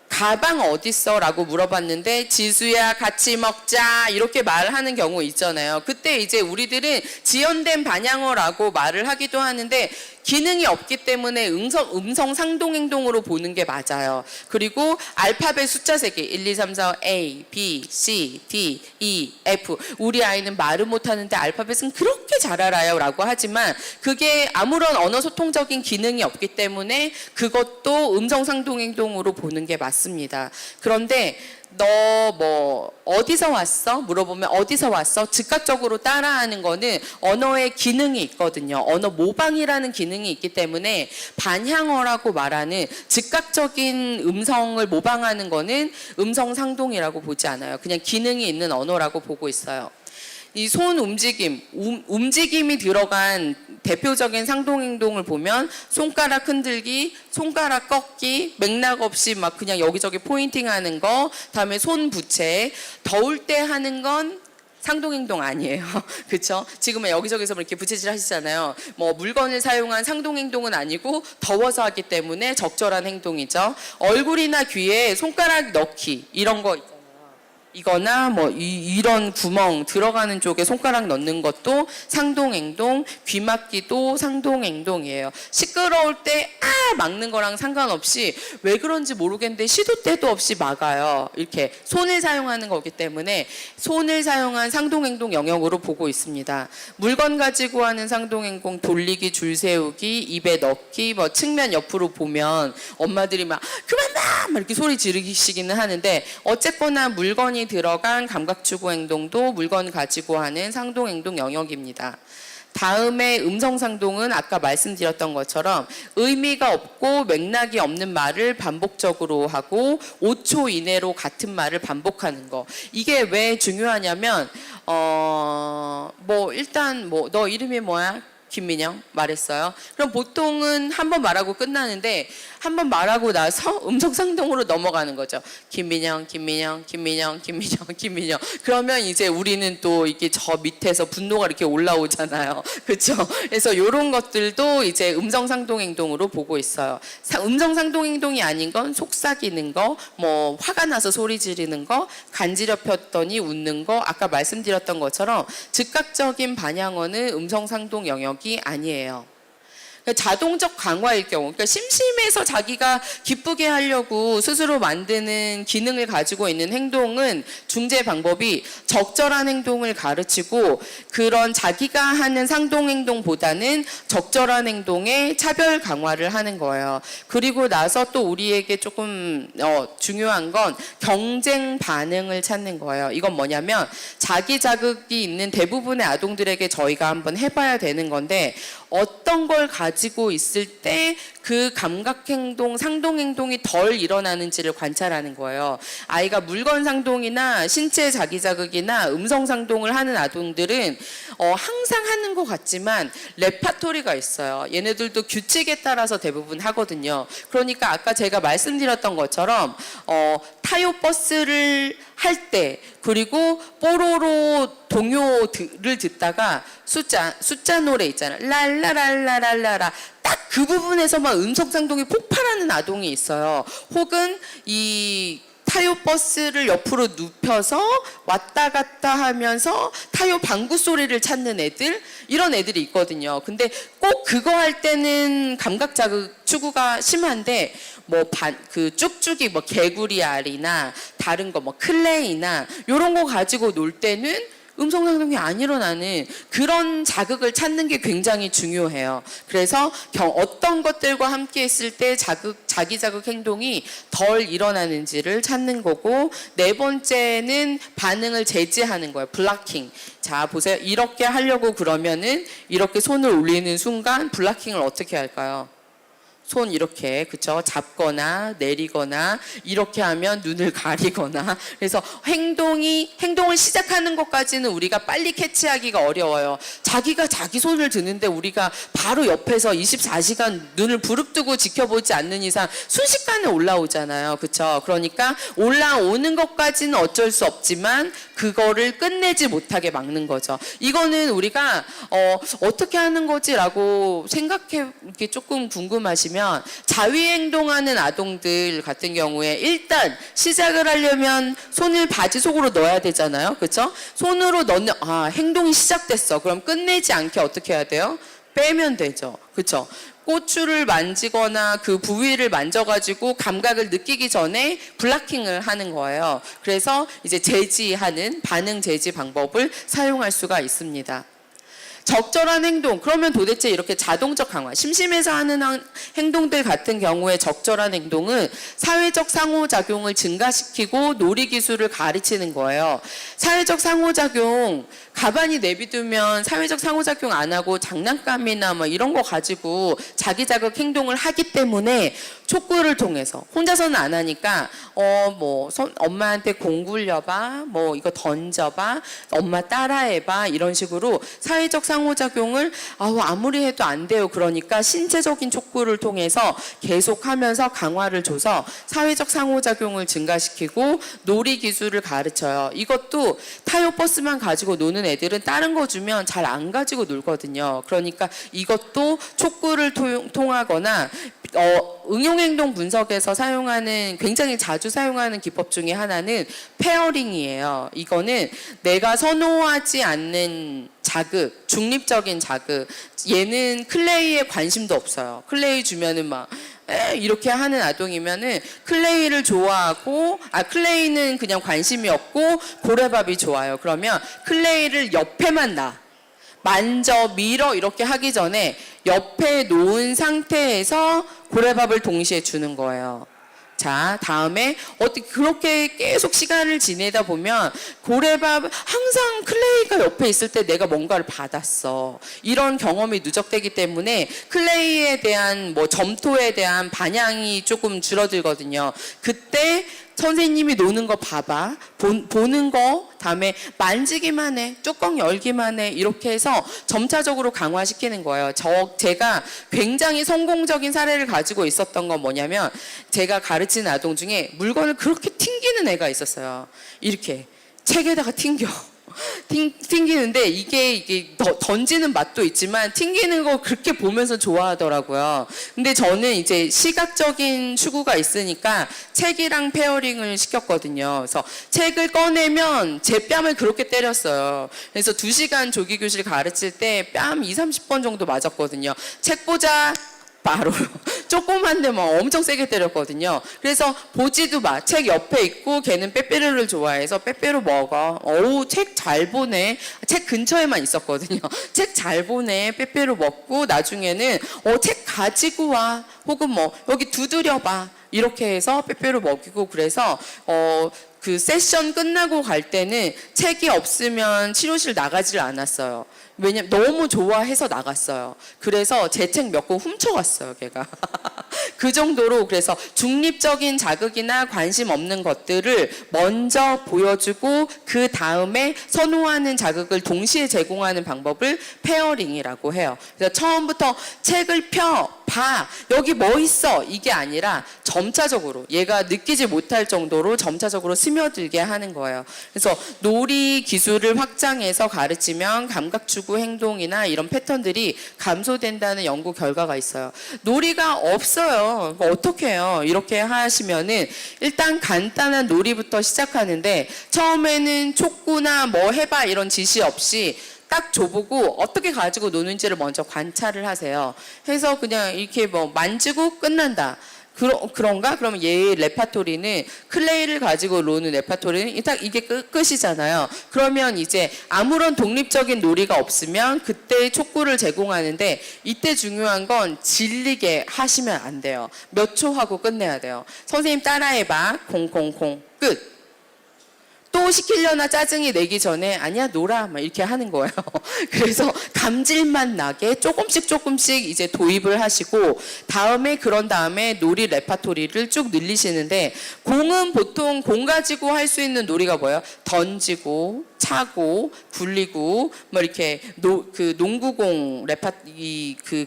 가방 어딨어? 라고 물어봤는데 지수야 같이 먹자 이렇게 말하는 경우 있잖아요. 그때 이제 우리들은 지연된 반향어라고 말을 하기도 하는데 기능이 없기 때문에 음성 상동 행동으로 보는 게 맞아요. 그리고 알파벳 숫자 세기 1, 2, 3, 4, 5 A, B, C, D, E, F. 우리 아이는 말을 못하는데 알파벳은 그렇게 잘 알아요 라고 하지만 그게 아무런 언어 소통적인 기능이 없기 때문에 그것도 음성 상동 행동으로 보는 게 맞습니다. 그런데 너 뭐 어디서 왔어? 물어보면 어디서 왔어? 즉각적으로 따라하는 거는 언어의 기능이 있거든요. 언어 모방이라는 기능이 있기 때문에 반향어라고 말하는 즉각적인 음성을 모방하는 거는 음성 상동이라고 보지 않아요. 그냥 기능이 있는 언어라고 보고 있어요. 이 손 움직임, 움직임이 들어간 대표적인 상동행동을 보면 손가락 흔들기, 손가락 꺾기, 맥락 없이 막 그냥 여기저기 포인팅하는 거, 다음에 손 부채, 더울 때 하는 건 상동행동 아니에요. 그렇죠? 지금은 여기저기서 이렇게 부채질 하시잖아요. 뭐 물건을 사용한 상동행동은 아니고 더워서 하기 때문에 적절한 행동이죠. 얼굴이나 귀에 손가락 넣기 이런 거 이거나 뭐 이런 구멍 들어가는 쪽에 손가락 넣는 것도 상동행동, 귀 막기도 상동행동이에요. 시끄러울 때 막는 거랑 상관없이 왜 그런지 모르겠는데 시도 때도 없이 막아요. 이렇게 손을 사용하는 거기 때문에 손을 사용한 상동행동 영역으로 보고 있습니다. 물건 가지고 하는 상동행동, 돌리기, 줄 세우기, 입에 넣기, 뭐 측면 옆으로 보면 엄마들이 막 그만 봐! 막 이렇게 소리 지르시기는 하는데 어쨌거나 물건이 들어간 감각추구 행동도 물건 가지고 하는 상동행동 영역입니다. 다음에 음성상동은 아까 말씀드렸던 것처럼 의미가 없고 맥락이 없는 말을 반복적으로 하고 5초 이내로 같은 말을 반복하는 거. 이게 왜 중요하냐면 뭐 일단 뭐 너 이름이 뭐야? 김민영 말했어요. 그럼 보통은 한 번 말하고 끝나는데 한 번 말하고 나서 음성상동으로 넘어가는 거죠. 김민영, 김민영, 김민영, 김민영, 김민영. 그러면 이제 우리는 또 이게 저 밑에서 분노가 이렇게 올라오잖아요. 그렇죠? 그래서 이런 것들도 이제 음성상동 행동으로 보고 있어요. 음성상동 행동이 아닌 건 속삭이는 거, 뭐 화가 나서 소리 지르는 거, 간지럽혔더니 웃는 거, 아까 말씀드렸던 것처럼 즉각적인 반향어는 음성상동 영역이 아니에요. 자동적 강화일 경우, 그러니까 심심해서 자기가 기쁘게 하려고 스스로 만드는 기능을 가지고 있는 행동은 중재 방법이 적절한 행동을 가르치고 그런 자기가 하는 상동 행동보다는 적절한 행동에 차별 강화를 하는 거예요. 그리고 나서 또 우리에게 조금 중요한 건 경쟁 반응을 찾는 거예요. 이건 뭐냐면 자기 자극이 있는 대부분의 아동들에게 저희가 한번 해봐야 되는 건데 어떤 걸 가지고 있을 때 그 감각행동, 상동행동이 덜 일어나는지를 관찰하는 거예요. 아이가 물건 상동이나 신체 자기자극이나 음성 상동을 하는 아동들은 항상 하는 것 같지만 레파토리가 있어요. 얘네들도 규칙에 따라서 대부분 하거든요. 그러니까 아까 제가 말씀드렸던 것처럼 타요 버스를 할 때 그리고 뽀로로 동요를 듣다가 숫자 노래 있잖아요. 랄라랄라랄라라 딱 그 부분에서만 음성상동이 폭발하는 아동이 있어요. 혹은 이 타요 버스를 옆으로 눕혀서 왔다 갔다 하면서 타요 방구 소리를 찾는 애들 이런 애들이 있거든요. 근데 꼭 그거 할 때는 감각 자극 추구가 심한데 그 쭉쭉이 뭐 개구리 알이나 다른 거 뭐 클레이나 이런 거 가지고 놀 때는 음성상동이 안 일어나는 그런 자극을 찾는 게 굉장히 중요해요. 그래서 어떤 것들과 함께 있을 때 자기 자극 행동이 덜 일어나는지를 찾는 거고 네 번째는 반응을 제지하는 거예요. 블락킹. 자 보세요. 이렇게 하려고 그러면은 이렇게 손을 올리는 순간 블락킹을 어떻게 할까요? 손 이렇게 그쵸 잡거나 내리거나 이렇게 하면 눈을 가리거나 그래서 행동을 시작하는 것까지는 우리가 빨리 캐치하기가 어려워요. 자기가 자기 손을 드는데 우리가 바로 옆에서 24시간 눈을 부릅뜨고 지켜보지 않는 이상 순식간에 올라오잖아요. 그쵸? 그러니까 올라오는 것까지는 어쩔 수 없지만 그거를 끝내지 못하게 막는 거죠. 이거는 우리가 어떻게 하는 거지라고 생각해 이렇게 조금 궁금하시면 자위행동하는 아동들 같은 경우에 일단 시작을 하려면 손을 바지 속으로 넣어야 되잖아요. 그렇죠? 손으로 넣는 행동이 시작됐어. 그럼 끝내지 않게 어떻게 해야 돼요? 빼면 되죠. 그렇죠? 고추를 만지거나 그 부위를 만져가지고 감각을 느끼기 전에 블락킹을 하는 거예요. 그래서 이제 제지하는 반응 제지 방법을 사용할 수가 있습니다. 적절한 행동. 그러면 도대체 이렇게 자동적 강화, 심심해서 하는 행동들 같은 경우에 적절한 행동은 사회적 상호작용을 증가시키고 놀이기술을 가르치는 거예요. 사회적 상호작용, 가만히 내비두면 사회적 상호작용 안 하고 장난감이나 뭐 이런 거 가지고 자기 자극 행동을 하기 때문에 촉구를 통해서, 혼자서는 안 하니까 엄마한테 공 굴려봐, 뭐 이거 던져봐, 엄마 따라해봐, 이런 식으로 사회적 상호작용을 아무리 해도 안 돼요. 그러니까 신체적인 촉구를 통해서 계속하면서 강화를 줘서 사회적 상호작용을 증가시키고 놀이 기술을 가르쳐요. 이것도 타요 버스만 가지고 노는 애들은 다른 거 주면 잘 안 가지고 놀거든요. 그러니까 이것도 촉구를 통하거나 응용행동 분석에서 사용하는, 굉장히 자주 사용하는 기법 중에 하나는 페어링이에요. 이거는 내가 선호하지 않는 자극, 중립적인 자극. 얘는 클레이에 관심도 없어요. 클레이 주면은 막 이렇게 하는 아동이면은 클레이를 좋아하고, 클레이는 그냥 관심이 없고 고래밥이 좋아요. 그러면 클레이를 옆에만 놔. 만져, 밀어 이렇게 하기 전에 옆에 놓은 상태에서 고래밥을 동시에 주는 거예요. 자, 다음에 어떻게 그렇게 계속 시간을 지내다 보면 고래밥, 항상 클레이가 옆에 있을 때 내가 뭔가를 받았어. 이런 경험이 누적되기 때문에 클레이에 대한 점토에 대한 반향이 조금 줄어들거든요. 그때 선생님이 노는 거 봐봐. 보는 거, 다음에 만지기만 해, 뚜껑 열기만 해, 이렇게 해서 점차적으로 강화시키는 거예요. 제가 굉장히 성공적인 사례를 가지고 있었던 건 뭐냐면, 제가 가르치는 아동 중에 물건을 그렇게 튕기는 애가 있었어요. 이렇게 책에다가 튕겨. 튕기는데 이게 던지는 맛도 있지만 튕기는 거 그렇게 보면서 좋아하더라고요. 근데 저는 이제 시각적인 추구가 있으니까 책이랑 페어링을 시켰거든요. 그래서 책을 꺼내면 제 뺨을 그렇게 때렸어요. 그래서 2시간 조기교실 가르칠 때 뺨 20-30번 정도 맞았거든요. 책 보자. 바로 조그만데 엄청 세게 때렸거든요. 그래서 보지도 마. 책 옆에 있고 걔는 빼빼로를 좋아해서 빼빼로 먹어. 책 잘 보네. 책 근처에만 있었거든요. 책 잘 보네. 빼빼로 먹고 나중에는 책 가지고 와. 혹은 여기 두드려봐. 이렇게 해서 빼빼로 먹이고, 그래서 그 세션 끝나고 갈 때는 책이 없으면 치료실 나가지를 않았어요. 왜냐면 너무 좋아해서 나갔어요. 그래서 제 책 몇 권 훔쳐갔어요, 걔가. 그 정도로. 그래서 중립적인 자극이나 관심 없는 것들을 먼저 보여주고 그 다음에 선호하는 자극을 동시에 제공하는 방법을 페어링이라고 해요. 그래서 처음부터 책을 봐, 여기 뭐 있어, 이게 아니라 점차적으로, 얘가 느끼지 못할 정도로 점차적으로 스며들게 하는 거예요. 그래서 놀이 기술을 확장해서 가르치면 감각 추구 행동이나 이런 패턴들이 감소된다는 연구 결과가 있어요. 놀이가 없어요. 어떻게 해요? 이렇게 하시면은 일단 간단한 놀이부터 시작하는데, 처음에는 촉구나 해봐 이런 지시 없이 딱 줘보고 어떻게 가지고 노는지를 먼저 관찰을 하세요. 해서 그냥 이렇게 만지고 끝난다. 그런가? 그러면 얘의 레파토리는, 클레이를 가지고 노는 레파토리는 딱 이게 끝이잖아요. 그러면 이제 아무런 독립적인 놀이가 없으면 그때 촉구를 제공하는데, 이때 중요한 건 질리게 하시면 안 돼요. 몇 초 하고 끝내야 돼요. 선생님 따라해봐. 콩콩콩 끝. 또 시키려나 짜증이 내기 전에 아니야 놀아 막 이렇게 하는 거예요. 그래서 감질만 나게 조금씩 이제 도입을 하시고, 그런 다음에 놀이 레파토리를 쭉 늘리시는데, 공은 보통 공 가지고 할 수 있는 놀이가 뭐예요? 던지고 차고 굴리고 이렇게 그 농구공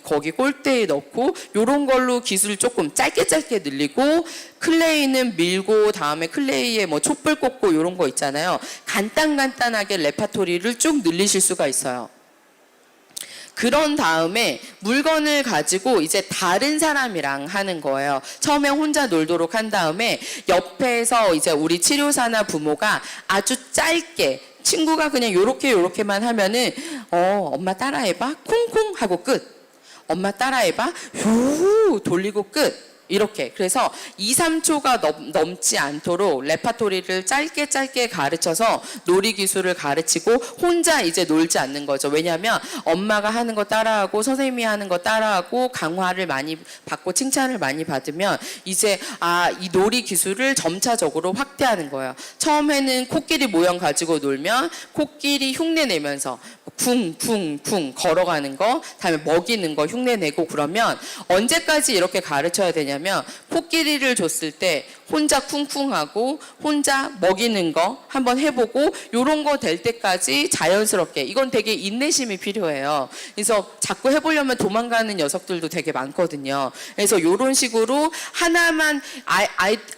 거기 골대에 넣고 요런 걸로 기술을 조금 짧게 늘리고, 클레이는 밀고 다음에 클레이에 촛불 꽂고 요런 거 있잖아요. 간단하게 레파토리를 쭉 늘리실 수가 있어요. 그런 다음에 물건을 가지고 이제 다른 사람이랑 하는 거예요. 처음에 혼자 놀도록 한 다음에 옆에서 이제 우리 치료사나 부모가 아주 짧게, 친구가 그냥 요렇게만 하면은 엄마 따라해봐. 콩콩 하고 끝. 엄마 따라해봐. 요 돌리고 끝. 이렇게. 그래서 2, 3초가 넘지 않도록 레파토리를 짧게 짧게 가르쳐서 놀이 기술을 가르치고 혼자 이제 놀지 않는 거죠. 왜냐하면 엄마가 하는 거 따라하고 선생님이 하는 거 따라하고 강화를 많이 받고 칭찬을 많이 받으면 이제 이 놀이 기술을 점차적으로 확대하는 거예요. 처음에는 코끼리 모형 가지고 놀면 코끼리 흉내 내면서 쿵쿵쿵 걸어가는 거, 다음에 먹이는 거 흉내 내고 그러면 언제까지 이렇게 가르쳐야 되냐면 코끼리를 줬을 때 혼자 쿵쿵하고 혼자 먹이는 거 한번 해보고 요런 거 될 때까지 자연스럽게 이건 되게 인내심이 필요해요. 그래서 자꾸 해보려면 도망가는 녀석들도 되게 많거든요. 그래서 요런 식으로 하나만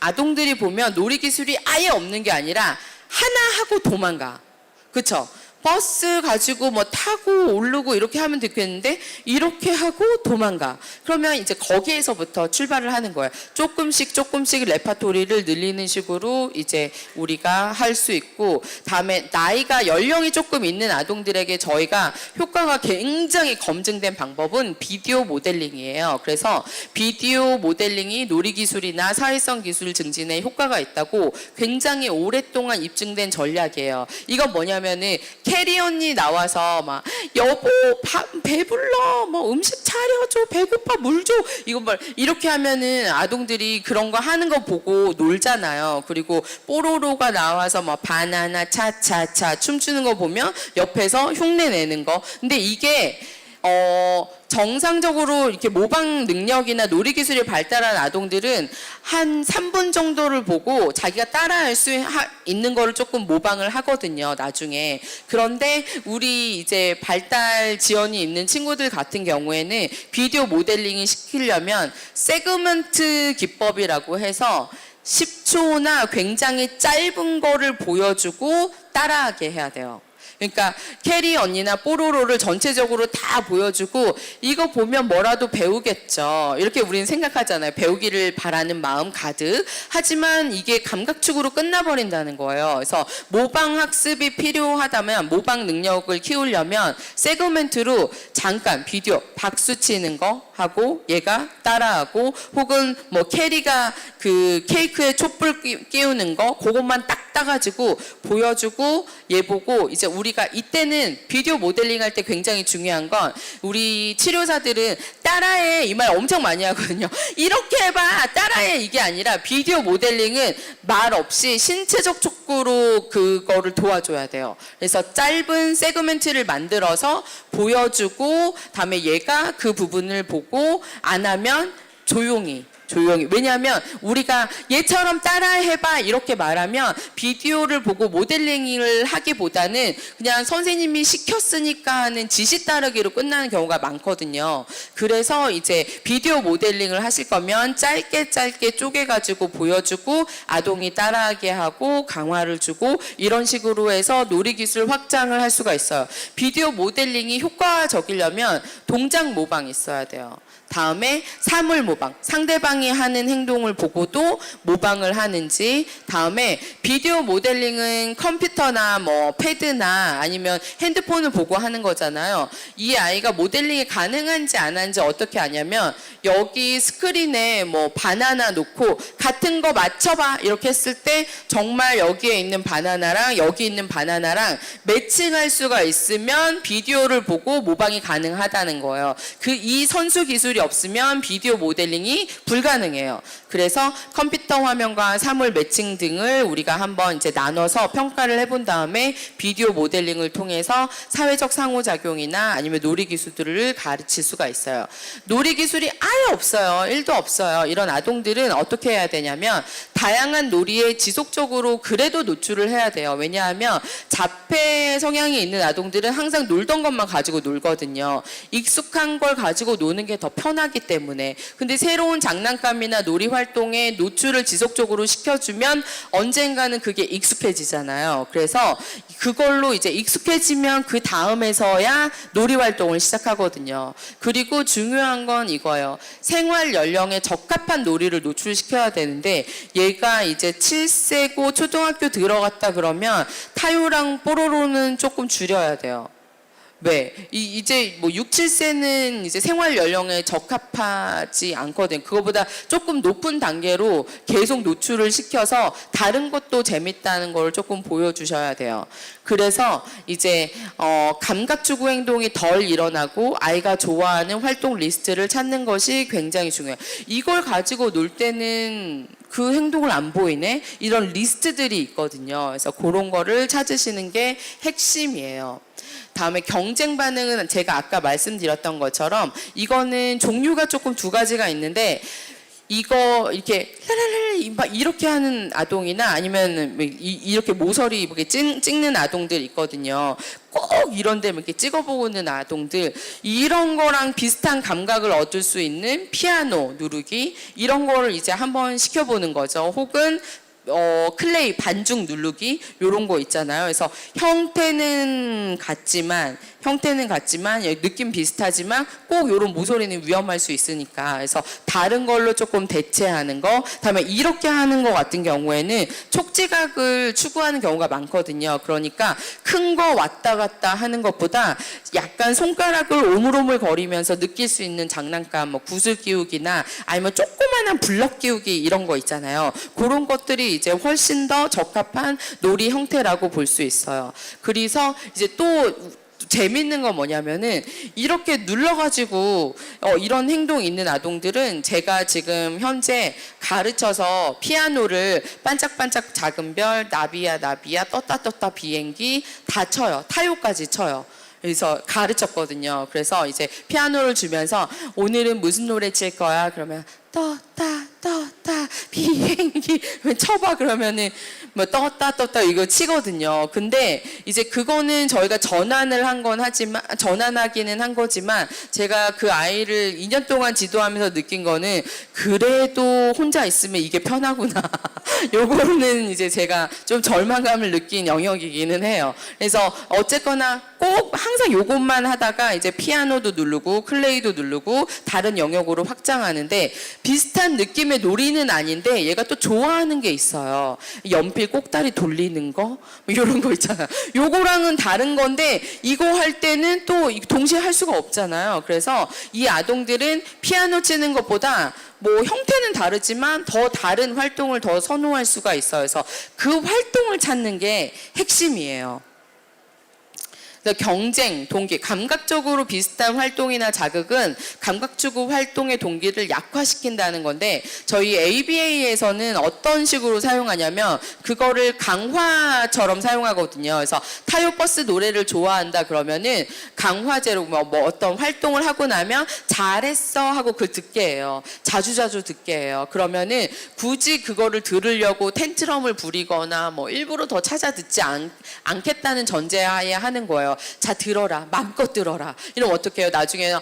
아동들이 보면 놀이 기술이 아예 없는 게 아니라 하나 하고 도망가. 그쵸? 버스 가지고 뭐 타고 오르고 이렇게 하면 되겠는데 이렇게 하고 도망가. 그러면 이제 거기에서부터 출발을 하는 거예요. 조금씩 조금씩 레파토리를 늘리는 식으로 이제 우리가 할 수 있고, 다음에 나이가 연령이 조금 있는 아동들에게 저희가 효과가 굉장히 검증된 방법은 비디오 모델링이에요. 그래서 비디오 모델링이 놀이기술이나 사회성 기술 증진에 효과가 있다고 굉장히 오랫동안 입증된 전략이에요. 이건 뭐냐면은 캐리 언니 나와서 막 여보 배불러 뭐 음식 차려줘 배고파 물 줘 이거 뭐 이렇게 하면은 아동들이 그런 거 하는 거 보고 놀잖아요. 그리고 뽀로로가 나와서 뭐 바나나 차차차 춤추는 거 보면 옆에서 흉내 내는 거. 근데 이게 정상적으로 이렇게 모방 능력이나 놀이 기술이 발달한 아동들은 한 3분 정도를 보고 자기가 따라할 수 있는 거를 조금 모방을 하거든요, 나중에. 그런데 우리 이제 발달 지연이 있는 친구들 같은 경우에는 비디오 모델링을 시키려면 세그먼트 기법이라고 해서 10초나 굉장히 짧은 거를 보여주고 따라하게 해야 돼요. 그러니까 캐리 언니나 뽀로로를 전체적으로 다 보여주고 이거 보면 뭐라도 배우겠죠. 이렇게 우리는 생각하잖아요. 배우기를 바라는 마음 가득. 하지만 이게 감각축으로 끝나버린다는 거예요. 그래서 모방 학습이 필요하다면 모방 능력을 키우려면 세그멘트로 잠깐 비디오 박수 치는 거 하고 얘가 따라하고 혹은 뭐 캐리가 그 케이크에 촛불 끼우는 거 그것만 딱 따가지고 보여주고 얘 보고 이제 우리가 이때는 비디오 모델링 할 때 굉장히 중요한 건 우리 치료사들은 따라해 이 말 엄청 많이 하거든요. 이렇게 해봐 따라해 이게 아니라 비디오 모델링은 말 없이 신체적 촉구로 그거를 도와줘야 돼요. 그래서 짧은 세그멘트를 만들어서 보여주고 다음에 얘가 그 부분을 보고 안 하면 조용히. 왜냐하면 우리가 얘처럼 따라해봐 이렇게 말하면 비디오를 보고 모델링을 하기보다는 그냥 선생님이 시켰으니까 하는 지시 따르기로 끝나는 경우가 많거든요. 그래서 이제 비디오 모델링을 하실 거면 짧게 쪼개가지고 보여주고 아동이 따라하게 하고 강화를 주고 이런 식으로 해서 놀이기술 확장을 할 수가 있어요. 비디오 모델링이 효과적이려면 동작 모방이 있어야 돼요. 다음에 사물 모방, 상대방이 하는 행동을 보고도 모방을 하는지. 다음에 비디오 모델링은 컴퓨터나 뭐 패드나 아니면 핸드폰을 보고 하는 거잖아요. 이 아이가 모델링이 가능한지 안 하는지 어떻게 아냐면 여기 스크린에 뭐 바나나 놓고 같은 거 맞춰봐 이렇게 했을 때 정말 여기에 있는 바나나랑 여기 있는 바나나랑 매칭할 수가 있으면 비디오를 보고 모방이 가능하다는 거예요. 이 선수 기술이 없으면 비디오 모델링이 불가능해요. 그래서 컴퓨터 화면과 사물 매칭 등을 우리가 한번 이제 나눠서 평가를 해본 다음에 비디오 모델링을 통해서 사회적 상호작용이나 아니면 놀이 기술들을 가르칠 수가 있어요. 놀이 기술이 아예 없어요. 1도 없어요. 이런 아동들은 어떻게 해야 되냐면 다양한 놀이에 지속적으로 그래도 노출을 해야 돼요. 왜냐하면 자폐 성향이 있는 아동들은 항상 놀던 것만 가지고 놀거든요. 익숙한 걸 가지고 노는 게 더 편하기 때문에. 근데 새로운 장난감이나 놀이 활동에 노출을 지속적으로 시켜주면 언젠가는 그게 익숙해지잖아요. 그래서 그걸로 이제 익숙해지면 그 다음에서야 놀이 활동을 시작하거든요. 그리고 중요한 건 이거예요. 생활 연령에 적합한 놀이를 노출시켜야 되는데 얘가 이제 7세고 초등학교 들어갔다 그러면 타요랑 뽀로로는 조금 줄여야 돼요. 네, 이제 뭐 6, 7세는 이제 생활 연령에 적합하지 않거든. 그거보다 조금 높은 단계로 계속 노출을 시켜서 다른 것도 재밌다는 걸 조금 보여주셔야 돼요. 그래서 이제 감각 추구 행동이 덜 일어나고 아이가 좋아하는 활동 리스트를 찾는 것이 굉장히 중요해요. 이걸 가지고 놀 때는 그 행동을 안 보이네? 이런 리스트들이 있거든요. 그래서 그런 거를 찾으시는 게 핵심이에요. 다음에 경쟁 반응은 제가 아까 말씀드렸던 것처럼 이거는 종류가 조금 두 가지가 있는데 이거 이렇게 막 이렇게 하는 아동이나 아니면 이렇게 모서리 이렇게 찍는 아동들 있거든요. 꼭 이런 데 이렇게 찍어보는 아동들, 이런 거랑 비슷한 감각을 얻을 수 있는 피아노 누르기, 이런 거를 이제 한번 시켜보는 거죠. 혹은 클레이 반죽 누르기 요런 거 있잖아요. 그래서 형태는 같지만 느낌 비슷하지만 꼭 요런 모서리는 위험할 수 있으니까, 그래서 다른 걸로 조금 대체하는 거. 다음에 이렇게 하는 거 같은 경우에는 촉지각을 추구하는 경우가 많거든요. 그러니까 큰 거 왔다 갔다 하는 것보다 약간 손가락을 오물오물 거리면서 느낄 수 있는 장난감, 뭐 구슬 끼우기나 아니면 조그만한 블럭 끼우기 이런 거 있잖아요. 그런 것들이 이제 훨씬 더 적합한 놀이 형태라고 볼 수 있어요. 그래서 이제 또 재밌는 건 뭐냐면은 이렇게 눌러가지고 이런 행동이 있는 아동들은 제가 지금 현재 가르쳐서 피아노를 반짝반짝 작은 별, 나비야 떴다 비행기 다 쳐요. 타요까지 쳐요. 그래서 가르쳤거든요. 그래서 이제 피아노를 주면서 오늘은 무슨 노래 칠 거야? 그러면 떴다 비행기 쳐봐. 그러면은 뭐 떴다 이거 치거든요. 근데 이제 그거는 저희가 전환하기는 한 거지만 제가 그 아이를 2년 동안 지도하면서 느낀 거는 그래도 혼자 있으면 이게 편하구나. 요거는 이제 제가 좀 절망감을 느낀 영역이기는 해요. 그래서 어쨌거나 꼭 항상 요것만 하다가 이제 피아노도 누르고 클레이도 누르고 다른 영역으로 확장하는데, 비슷한 느낌의 놀이는 아닌데 얘가 또 좋아하는 게 있어요. 연필 꼭다리 돌리는 거, 뭐 이런 거 있잖아요. 요거랑은 다른 건데 이거 할 때는 또 동시에 할 수가 없잖아요. 그래서 이 아동들은 피아노 치는 것보다 뭐 형태는 다르지만 더 다른 활동을 더 선호할 수가 있어요. 그래서 그 활동을 찾는 게 핵심이에요. 경쟁, 동기, 감각적으로 비슷한 활동이나 자극은 감각추구 활동의 동기를 약화시킨다는 건데, 저희 ABA에서는 어떤 식으로 사용하냐면 그거를 강화처럼 사용하거든요. 그래서 타요버스 노래를 좋아한다 그러면은 강화제로 뭐 어떤 활동을 하고 나면 잘했어 하고 그걸 듣게 해요. 자주 듣게 해요. 그러면은 굳이 그거를 들으려고 텐트럼을 부리거나 뭐 일부러 더 찾아 듣지 않겠다는 전제하에 하는 거예요. 자, 들어라, 마음껏 들어라. 이러면 어떻게 해요? 나중에는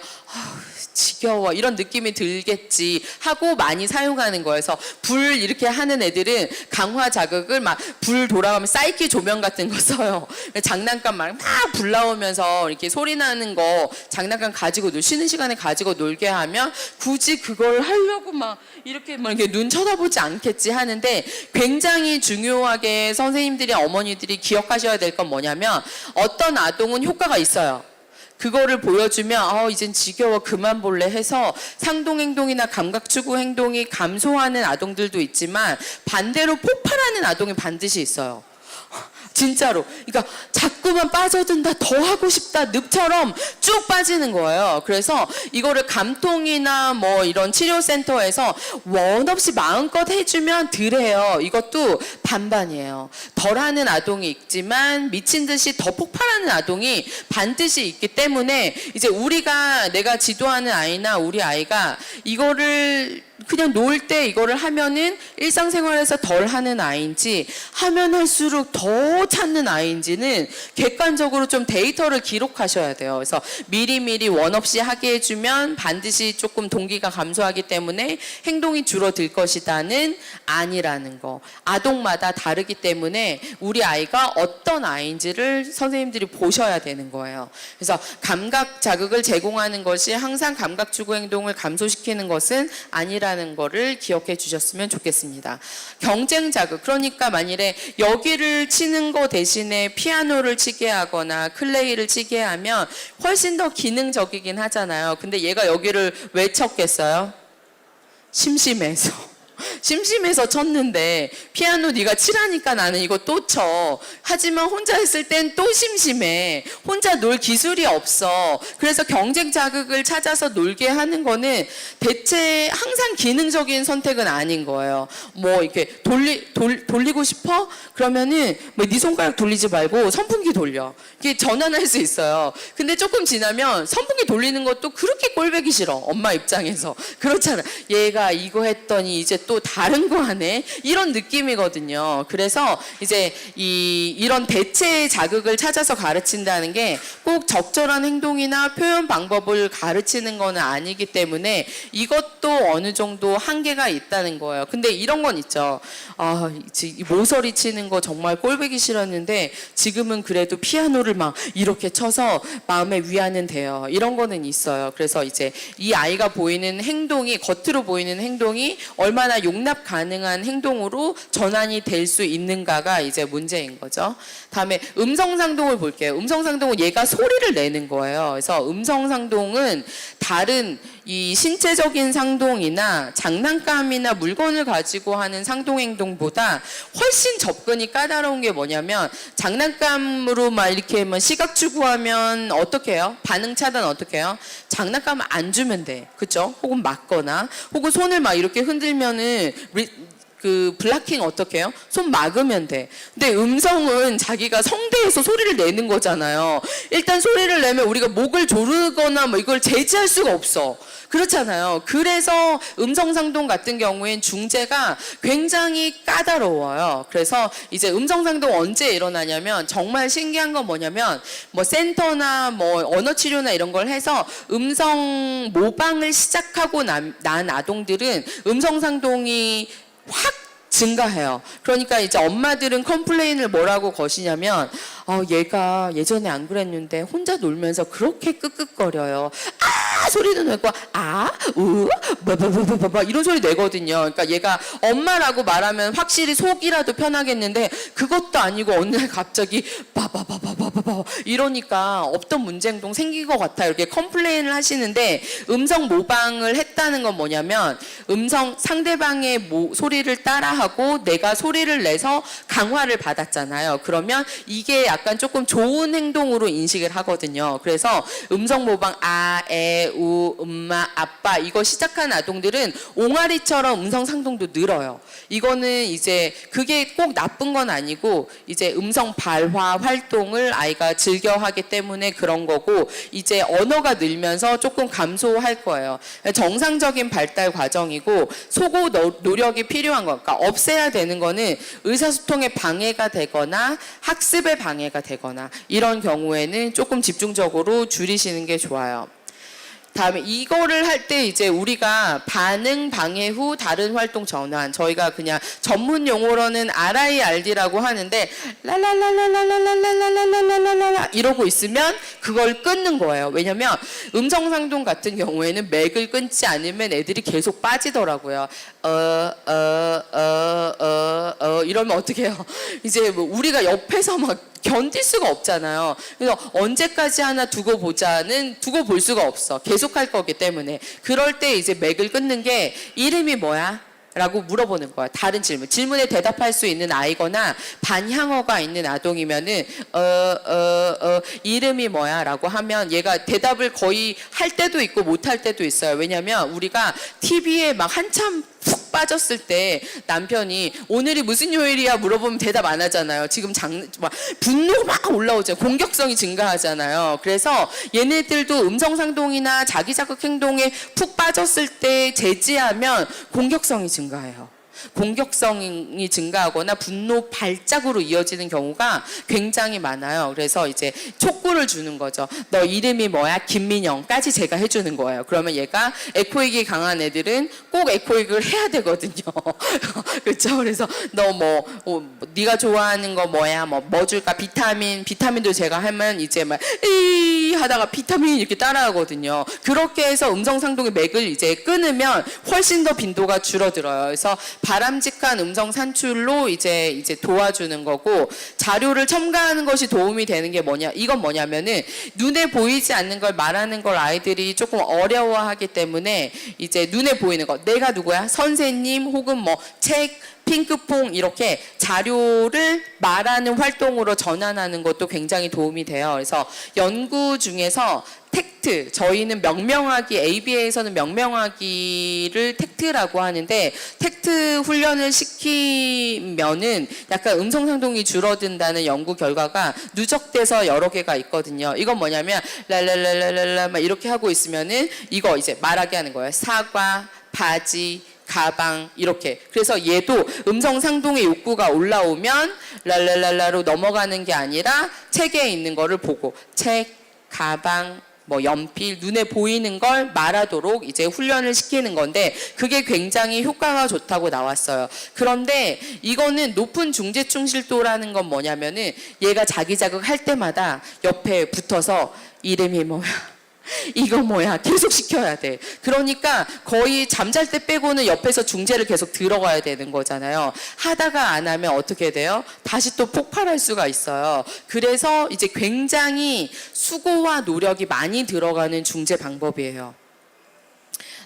지겨워 이런 느낌이 들겠지 하고 많이 사용하는 거예요. 그래서 불 이렇게 하는 애들은 강화 자극을 막 불 돌아가면 사이키 조명 같은 거 써요. 장난감 막 불 나오면서 이렇게 소리 나는 거 장난감 가지고 쉬는 시간에 가지고 놀게 하면 굳이 그걸 하려고 막 이렇게 눈 쳐다보지 않겠지 하는데, 굉장히 중요하게 선생님들이 어머니들이 기억하셔야 될 건 뭐냐면, 어떤 아동은 효과가 있어요. 그거를 보여주면 이젠 지겨워 그만 볼래 해서 상동행동이나 감각추구 행동이 감소하는 아동들도 있지만 반대로 폭발하는 아동이 반드시 있어요. 진짜로. 그러니까 자꾸만 빠져든다, 더 하고 싶다, 늪처럼 쭉 빠지는 거예요. 그래서 이거를 감통이나 뭐 이런 치료센터에서 원 없이 마음껏 해주면 덜해요. 이것도 반반이에요. 덜하는 아동이 있지만 미친 듯이 더 폭발하는 아동이 반드시 있기 때문에, 이제 내가 지도하는 아이나 우리 아이가 이거를 그냥 놀 때 이거를 하면은 일상생활에서 덜 하는 아이인지 하면 할수록 더 찾는 아이인지는 객관적으로 좀 데이터를 기록하셔야 돼요. 그래서 미리미리 원 없이 하게 해주면 반드시 조금 동기가 감소하기 때문에 행동이 줄어들 것이다는 아니라는 거. 아동마다 다르기 때문에 우리 아이가 어떤 아이인지를 선생님들이 보셔야 되는 거예요. 그래서 감각 자극을 제공하는 것이 항상 감각 추구 행동을 감소시키는 것은 아니라는 있다는 거를 기억해 주셨으면 좋겠습니다. 경쟁 자극, 그러니까 만일에 여기를 치는 거 대신에 피아노를 치게 하거나 클레이를 치게 하면 훨씬 더 기능적이긴 하잖아요. 근데 얘가 여기를 왜 쳤겠어요? 심심해서. 심심해서 쳤는데 피아노 네가 치라니까 나는 이거 또 쳐. 하지만 혼자 했을 땐 또 심심해. 혼자 놀 기술이 없어. 그래서 경쟁 자극을 찾아서 놀게 하는 거는 대체 항상 기능적인 선택은 아닌 거예요. 뭐 이렇게 돌리고 싶어? 그러면은 뭐 네 손가락 돌리지 말고 선풍기 돌려. 이게 전환할 수 있어요. 근데 조금 지나면 선풍기 돌리는 것도 그렇게 꼴보기 싫어. 엄마 입장에서. 그렇잖아. 얘가 이거 했더니 이제 또 다른 거 하네. 이런 느낌이거든요. 그래서 이제 이런 대체 자극을 찾아서 가르친다는 게 꼭 적절한 행동이나 표현 방법을 가르치는 거는 아니기 때문에 이것도 어느 정도 한계가 있다는 거예요. 근데 이런 건 있죠. 모서리 치는 거 정말 꼴보기 싫었는데 지금은 그래도 피아노를 막 이렇게 쳐서 마음의 위안은 돼요. 이런 거는 있어요. 그래서 이제 이 아이가 보이는 행동이, 겉으로 보이는 행동이 얼마나 용납 가능한 행동으로 전환이 될 수 있는가가 이제 문제인 거죠. 다음에 음성상동을 볼게요. 음성상동은 얘가 소리를 내는 거예요. 그래서 음성상동은 다른 이 신체적인 상동이나 장난감이나 물건을 가지고 하는 상동행동보다 훨씬 접근이 까다로운 게 뭐냐면, 장난감으로 막 이렇게 뭐 시각 추구하면 어떻게 해요? 반응 차단 어떻게 해요? 장난감 안 주면 돼. 그쵸? 혹은 맞거나, 혹은 손을 막 이렇게 흔들면은 그 블락킹 어떻게 해요? 손 막으면 돼. 근데 음성은 자기가 성대에서 소리를 내는 거잖아요. 일단 소리를 내면 우리가 목을 조르거나 뭐 이걸 제지할 수가 없어. 그렇잖아요. 그래서 음성상동 같은 경우엔 중재가 굉장히 까다로워요. 그래서 이제 음성상동 언제 일어나냐면, 정말 신기한 건 뭐냐면, 뭐 센터나 뭐 언어치료나 이런 걸 해서 음성 모방을 시작하고 난 아동들은 음성상동이 확 증가해요. 그러니까 이제 엄마들은 컴플레인을 뭐라고 거시냐면, 얘가 예전에 안 그랬는데 혼자 놀면서 그렇게 끄끄거려요. 소리도 내고 뭐 이런 소리 내거든요. 그러니까 얘가 엄마라고 말하면 확실히 속이라도 편하겠는데, 그것도 아니고 어느 날 갑자기 바바바바바바 이러니까 없던 문제 행동 생긴 것 같아요. 이렇게 컴플레인을 하시는데, 음성 모방을 했다는 건 뭐냐면, 상대방의 소리를 따라하고 내가 소리를 내서 강화를 받았잖아요. 그러면 이게 약간 조금 좋은 행동으로 인식을 하거든요. 그래서 음성 모방 엄마, 아빠 이거 시작한 아동들은 옹알이처럼 음성 상동도 늘어요. 이거는 이제 그게 꼭 나쁜 건 아니고, 이제 음성 발화 활동을 아이가 즐겨 하기 때문에 그런 거고, 이제 언어가 늘면서 조금 감소할 거예요. 정상적인 발달 과정이고, 소고 노력이 필요한 거. 그러니까 없애야 되는 거는 의사소통에 방해가 되거나 학습에 방해가 되거나 이런 경우에는 조금 집중적으로 줄이시는 게 좋아요. 다음에 이거를 할 때 이제 우리가 반응 방해 후 다른 활동 전환, 저희가 그냥 전문 용어로는 RIRD라고 하는데, 랄랄랄랄랄랄랄랄랄랄랄랄랄랄 이러고 있으면 그걸 끊는 거예요. 왜냐면 음성상동 같은 경우에는 맥을 끊지 않으면 애들이 계속 빠지더라고요. 이러면 어떻게 해요? 이제 뭐 우리가 옆에서 막 견딜 수가 없잖아요. 그래서 언제까지 하나 두고 보자는 두고 볼 수가 없어. 계속 할 거기 때문에. 그럴 때 이제 맥을 끊는 게, 이름이 뭐야? 라고 물어보는 거야. 다른 질문에 대답할 수 있는 아이거나 반향어가 있는 아동이면은 이름이 뭐야? 라고 하면 얘가 대답을 거의 할 때도 있고 못 할 때도 있어요. 왜냐면 우리가 TV에 막 한참 푹 빠졌을 때 남편이 오늘이 무슨 요일이야 물어보면 대답 안 하잖아요. 지금 막 분노가 막 올라오죠. 공격성이 증가하잖아요. 그래서 얘네들도 음성상동이나 자기자극 행동에 푹 빠졌을 때 제지하면 공격성이 증가해요. 공격성이 증가하거나 분노 발작으로 이어지는 경우가 굉장히 많아요. 그래서 이제 촉구를 주는 거죠. 너 이름이 뭐야? 김민영까지 제가 해주는 거예요. 그러면 얘가 에코익이 강한 애들은 꼭 에코익을 해야 되거든요. 그렇죠? 그래서 너 네가 좋아하는 거 뭐야? 뭐 줄까? 비타민도 제가 하면 이제 막 이 하다가 비타민 이렇게 따라하거든요. 그렇게 해서 음성상동의 맥을 이제 끊으면 훨씬 더 빈도가 줄어들어요. 그래서 바람직한 음성 산출로 이제 도와주는 거고, 자료를 첨가하는 것이 도움이 되는 게 뭐냐? 이건 뭐냐면은 눈에 보이지 않는 걸 말하는 걸 아이들이 조금 어려워하기 때문에 이제 눈에 보이는 거, 내가 누구야? 선생님 혹은 뭐 책, 핑크퐁 이렇게 자료를 말하는 활동으로 전환하는 것도 굉장히 도움이 돼요. 그래서 연구 중에서 텍트, 저희는 명명하기, ABA에서는 명명하기를 텍트라고 하는데, 텍트 훈련을 시키면은 약간 음성상동이 줄어든다는 연구 결과가 누적돼서 여러 개가 있거든요. 이건 뭐냐면 랄랄랄랄랄라 막 이렇게 하고 있으면은 이거 이제 말하게 하는 거예요. 사과, 바지, 가방 이렇게. 그래서 얘도 음성 상동의 욕구가 올라오면 랄랄랄라로 넘어가는 게 아니라 책에 있는 거를 보고 책, 가방, 뭐 연필, 눈에 보이는 걸 말하도록 이제 훈련을 시키는 건데, 그게 굉장히 효과가 좋다고 나왔어요. 그런데 이거는 높은 중재 충실도라는 건 뭐냐면은 얘가 자기 자극할 때마다 옆에 붙어서 이름이 뭐야? 이거 뭐야? 계속 시켜야 돼. 그러니까 거의 잠잘 때 빼고는 옆에서 중재를 계속 들어가야 되는 거잖아요. 하다가 안 하면 어떻게 돼요? 다시 또 폭발할 수가 있어요. 그래서 이제 굉장히 수고와 노력이 많이 들어가는 중재 방법이에요.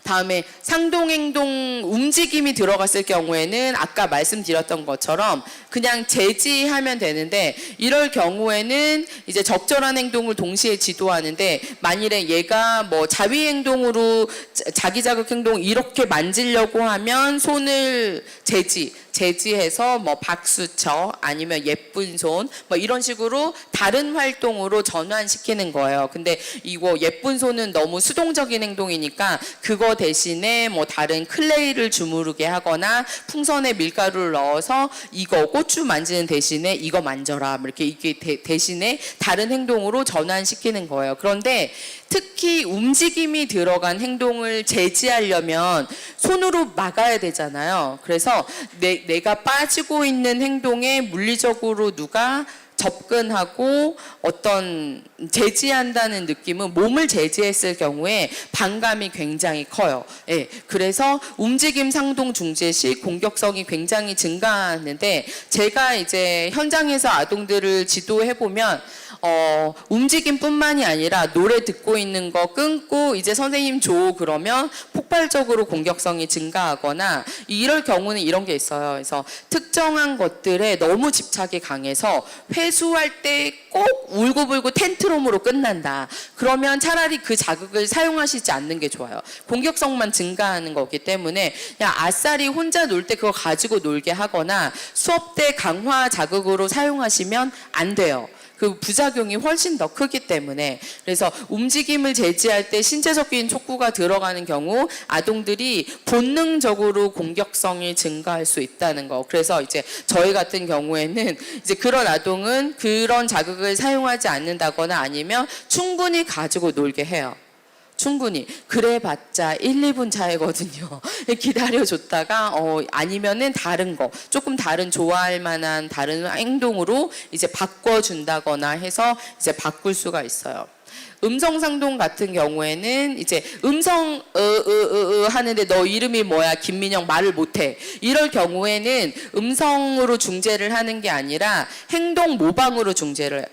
다음에 상동행동 움직임이 들어갔을 경우에는 아까 말씀드렸던 것처럼 그냥 제지하면 되는데, 이럴 경우에는 이제 적절한 행동을 동시에 지도하는데, 만일에 얘가 뭐 자위행동으로 자기 자극 행동 이렇게 만지려고 하면 손을 제지해서 뭐 박수 쳐, 아니면 예쁜 손 뭐 이런 식으로 다른 활동으로 전환시키는 거예요. 근데 이거 예쁜 손은 너무 수동적인 행동이니까 그거 대신에 뭐 다른 클레이를 주무르게 하거나 풍선에 밀가루를 넣어서 이거 고추 만지는 대신에 이거 만져라 이렇게 이게 대신에 다른 행동으로 전환시키는 거예요. 그런데 특히 움직임이 들어간 행동을 제지하려면 손으로 막아야 되잖아요. 그래서 내가 빠지고 있는 행동에 물리적으로 누가 접근하고 어떤 제지한다는 느낌은 몸을 제지했을 경우에 반감이 굉장히 커요. 예, 그래서 움직임 상동 중재 시 공격성이 굉장히 증가하는데, 제가 이제 현장에서 아동들을 지도해 보면 움직임뿐만이 아니라 노래 듣고 있는 거 끊고 이제 선생님 줘 그러면 폭발적으로 공격성이 증가하거나, 이럴 경우는 이런 게 있어요. 그래서 특정한 것들에 너무 집착이 강해서 회수할 때 꼭 울고불고 텐트럼으로 끝난다. 그러면 차라리 그 자극을 사용하시지 않는 게 좋아요. 공격성만 증가하는 거기 때문에 그냥 아싸리 혼자 놀 때 그거 가지고 놀게 하거나 수업 때 강화 자극으로 사용하시면 안 돼요. 그 부작용이 훨씬 더 크기 때문에. 그래서 움직임을 제지할 때 신체적인 촉구가 들어가는 경우 아동들이 본능적으로 공격성이 증가할 수 있다는 거. 그래서 이제 저희 같은 경우에는 이제 그런 아동은 그런 자극을 사용하지 않는다거나 아니면 충분히 가지고 놀게 해요. 충분히. 그래봤자 1, 2분 차이거든요. 기다려줬다가 아니면은 다른 거, 조금 다른 좋아할 만한 다른 행동으로 이제 바꿔준다거나 해서 이제 바꿀 수가 있어요. 음성상동 같은 경우에는 이제 음성 하는데 너 이름이 뭐야? 김민영 말을 못해. 이럴 경우에는 음성으로 중재를 하는 게 아니라 행동 모방으로 중재를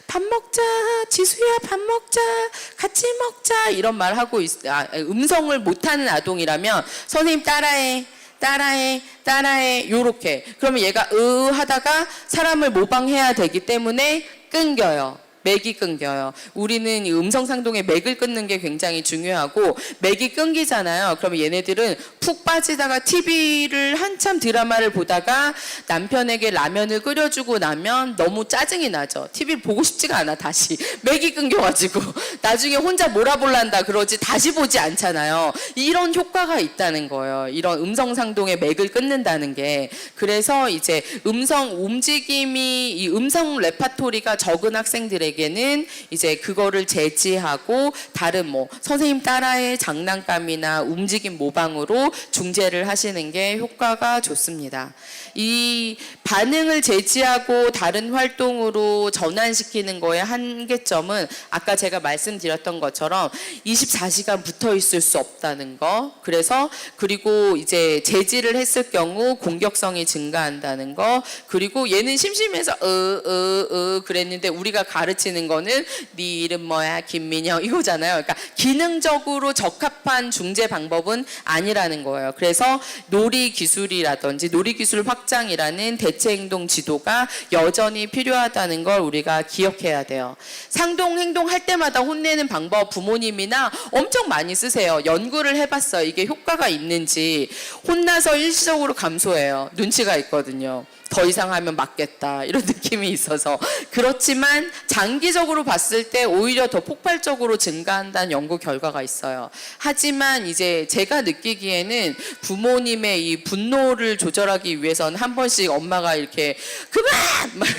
밥 먹자, 지수야 밥 먹자, 같이 먹자 이런 말 하고 음성을 못하는 아동이라면 선생님 따라해 요렇게. 그러면 얘가 하다가 사람을 모방해야 되기 때문에 끊겨요. 맥이 끊겨요. 우리는 이 음성상동의 맥을 끊는 게 굉장히 중요하고 맥이 끊기잖아요. 그러면 얘네들은 푹 빠지다가 TV를 한참 드라마를 보다가 남편에게 라면을 끓여주고 나면 너무 짜증이 나죠. TV를 보고 싶지가 않아 다시. 맥이 끊겨가지고 나중에 혼자 몰아볼란다 그러지 다시 보지 않잖아요. 이런 효과가 있다는 거예요. 이런 음성상동의 맥을 끊는다는 게. 그래서 이제 음성 움직임이 이 음성 레파토리가 적은 학생들에게는 이제 그거를 제지하고 다른 뭐 선생님 따라의 장난감이나 움직임 모방으로 중재를 하시는 게 효과가 좋습니다. 이 반응을 제지하고 다른 활동으로 전환시키는 거의 한계점은 아까 제가 말씀드렸던 것처럼 24시간 붙어 있을 수 없다는 거. 그래서 그리고 이제 제지를 했을 경우 공격성이 증가한다는 거. 그리고 얘는 심심해서 그랬는데 우리가 가르치는 거는 네 이름 뭐야 김민영 이거잖아요. 그러니까 기능적으로 적합한 중재 방법은 아니라는 거예요. 그래서 놀이 기술이라든지 놀이 기술 확장이라는 대체 행동 지도가 여전히 필요하다는 걸 우리가 기억해야 돼요. 상동 행동 할 때마다 혼내는 방법 부모님이나 엄청 많이 쓰세요. 연구를 해봤어요. 이게 효과가 있는지. 혼나서 일시적으로 감소해요. 눈치가 있거든요. 더 이상 하면 맞겠다 이런 느낌이 있어서. 그렇지만 장기적으로 봤을 때 오히려 더 폭발적으로 증가한다는 연구 결과가 있어요. 하지만 이제 제가 느끼기에는 부모님의 이 분노를 조절하기 위해서는 한 번씩 엄마가 이렇게 그만!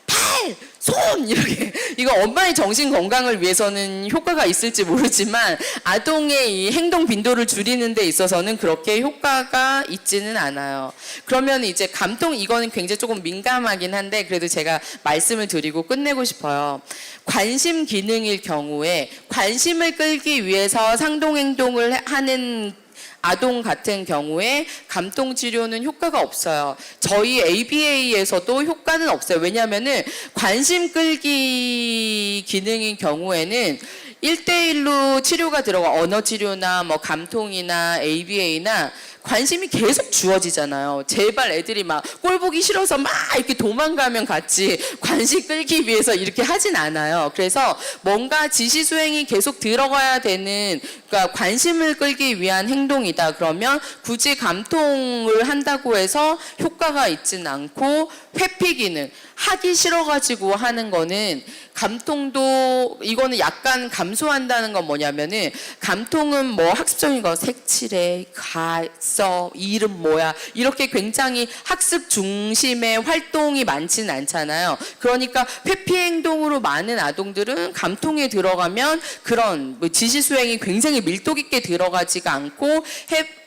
팔! 손! 이렇게 이거 엄마의 정신 건강을 위해서는 효과가 있을지 모르지만 아동의 이 행동 빈도를 줄이는 데 있어서는 그렇게 효과가 있지는 않아요. 그러면 이제 감통 이거는 굉장히 조금 민감하긴 한데 그래도 제가 말씀을 드리고 끝내고 싶어요. 관심 기능일 경우에 관심을 끌기 위해서 상동 행동을 하는 아동 같은 경우에 감통 치료는 효과가 없어요. 저희 ABA에서도 효과는 없어요. 왜냐하면은 관심 끌기 기능인 경우에는 1대1로 치료가 들어가 언어 치료나 뭐 감통이나 ABA나 관심이 계속 주어지잖아요. 제발 애들이 막 꼴 보기 싫어서 막 이렇게 도망가면 같이 관심 끌기 위해서 이렇게 하진 않아요. 그래서 뭔가 지시 수행이 계속 들어가야 되는 그러니까 관심을 끌기 위한 행동이다. 그러면 굳이 감통을 한다고 해서 효과가 있진 않고 회피 기능 하기 싫어가지고 하는 거는 감통도 이거는 약간 감소한다는 건 뭐냐면은 감통은 뭐 학습적인 거 색칠해, 써, 이름 뭐야 이렇게 굉장히 학습 중심의 활동이 많지는 않잖아요. 그러니까 회피 행동으로 많은 아동들은 감통에 들어가면 그런 뭐 지시 수행이 굉장히 밀도 깊게 들어가지가 않고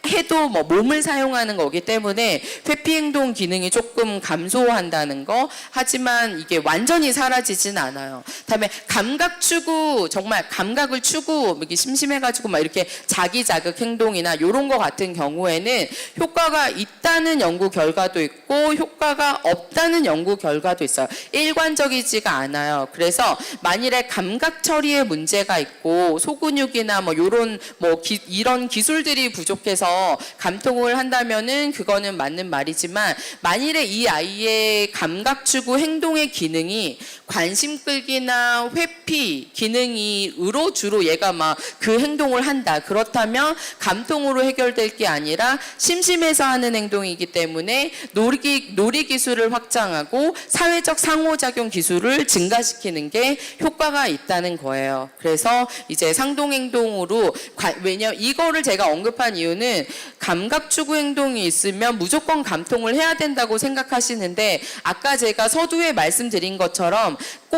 해도 뭐 몸을 사용하는 거기 때문에 회피 행동 기능이 조금 감소한다는 거. 하지만 이게 완전히 사라지진 않아요. 다음에 감각 추구, 정말 감각을 추구, 이게 심심해가지고 막 이렇게 자기 자극 행동이나 이런 거 같은 경우에는 효과가 있다는 연구 결과도 있고 효과가 없다는 연구 결과도 있어요. 일관적이지가 않아요. 그래서 만일에 감각 처리에 문제가 있고 소근육이나 뭐 이런 뭐 이런 기술들이 부족해서 감통을 한다면은 그거는 맞는 말이지만 만일에 이 아이의 감각 추구 행동의 기능이 관심 끌기나 회피 기능이로 주로 얘가 막 그 행동을 한다. 그렇다면 감통으로 해결될 게 아니라 심심해서 하는 행동이기 때문에 놀이 기술을 확장하고 사회적 상호작용 기술을 증가시키는 게 효과가 있다는 거예요. 그래서 이제 상동 행동으로 왜냐면 이거를 제가 언급한 이유는 감각 추구 행동이 있으면 무조건 감통을 해야 된다고 생각하시는데 아까 제가 서두에 말씀드린 것처럼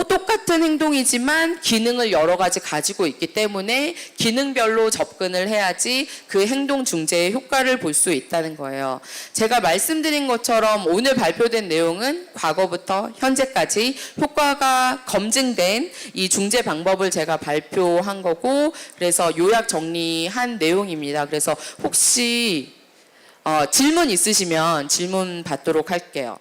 똑같은 행동이지만 기능을 여러 가지 가지고 있기 때문에 기능별로 접근을 해야지 그 행동 중재의 효과를 볼 수 있다는 거예요. 제가 말씀드린 것처럼 오늘 발표된 내용은 과거부터 현재까지 효과가 검증된 이 중재 방법을 제가 발표한 거고 그래서 요약 정리한 내용입니다. 그래서 혹시 질문 있으시면 질문 받도록 할게요.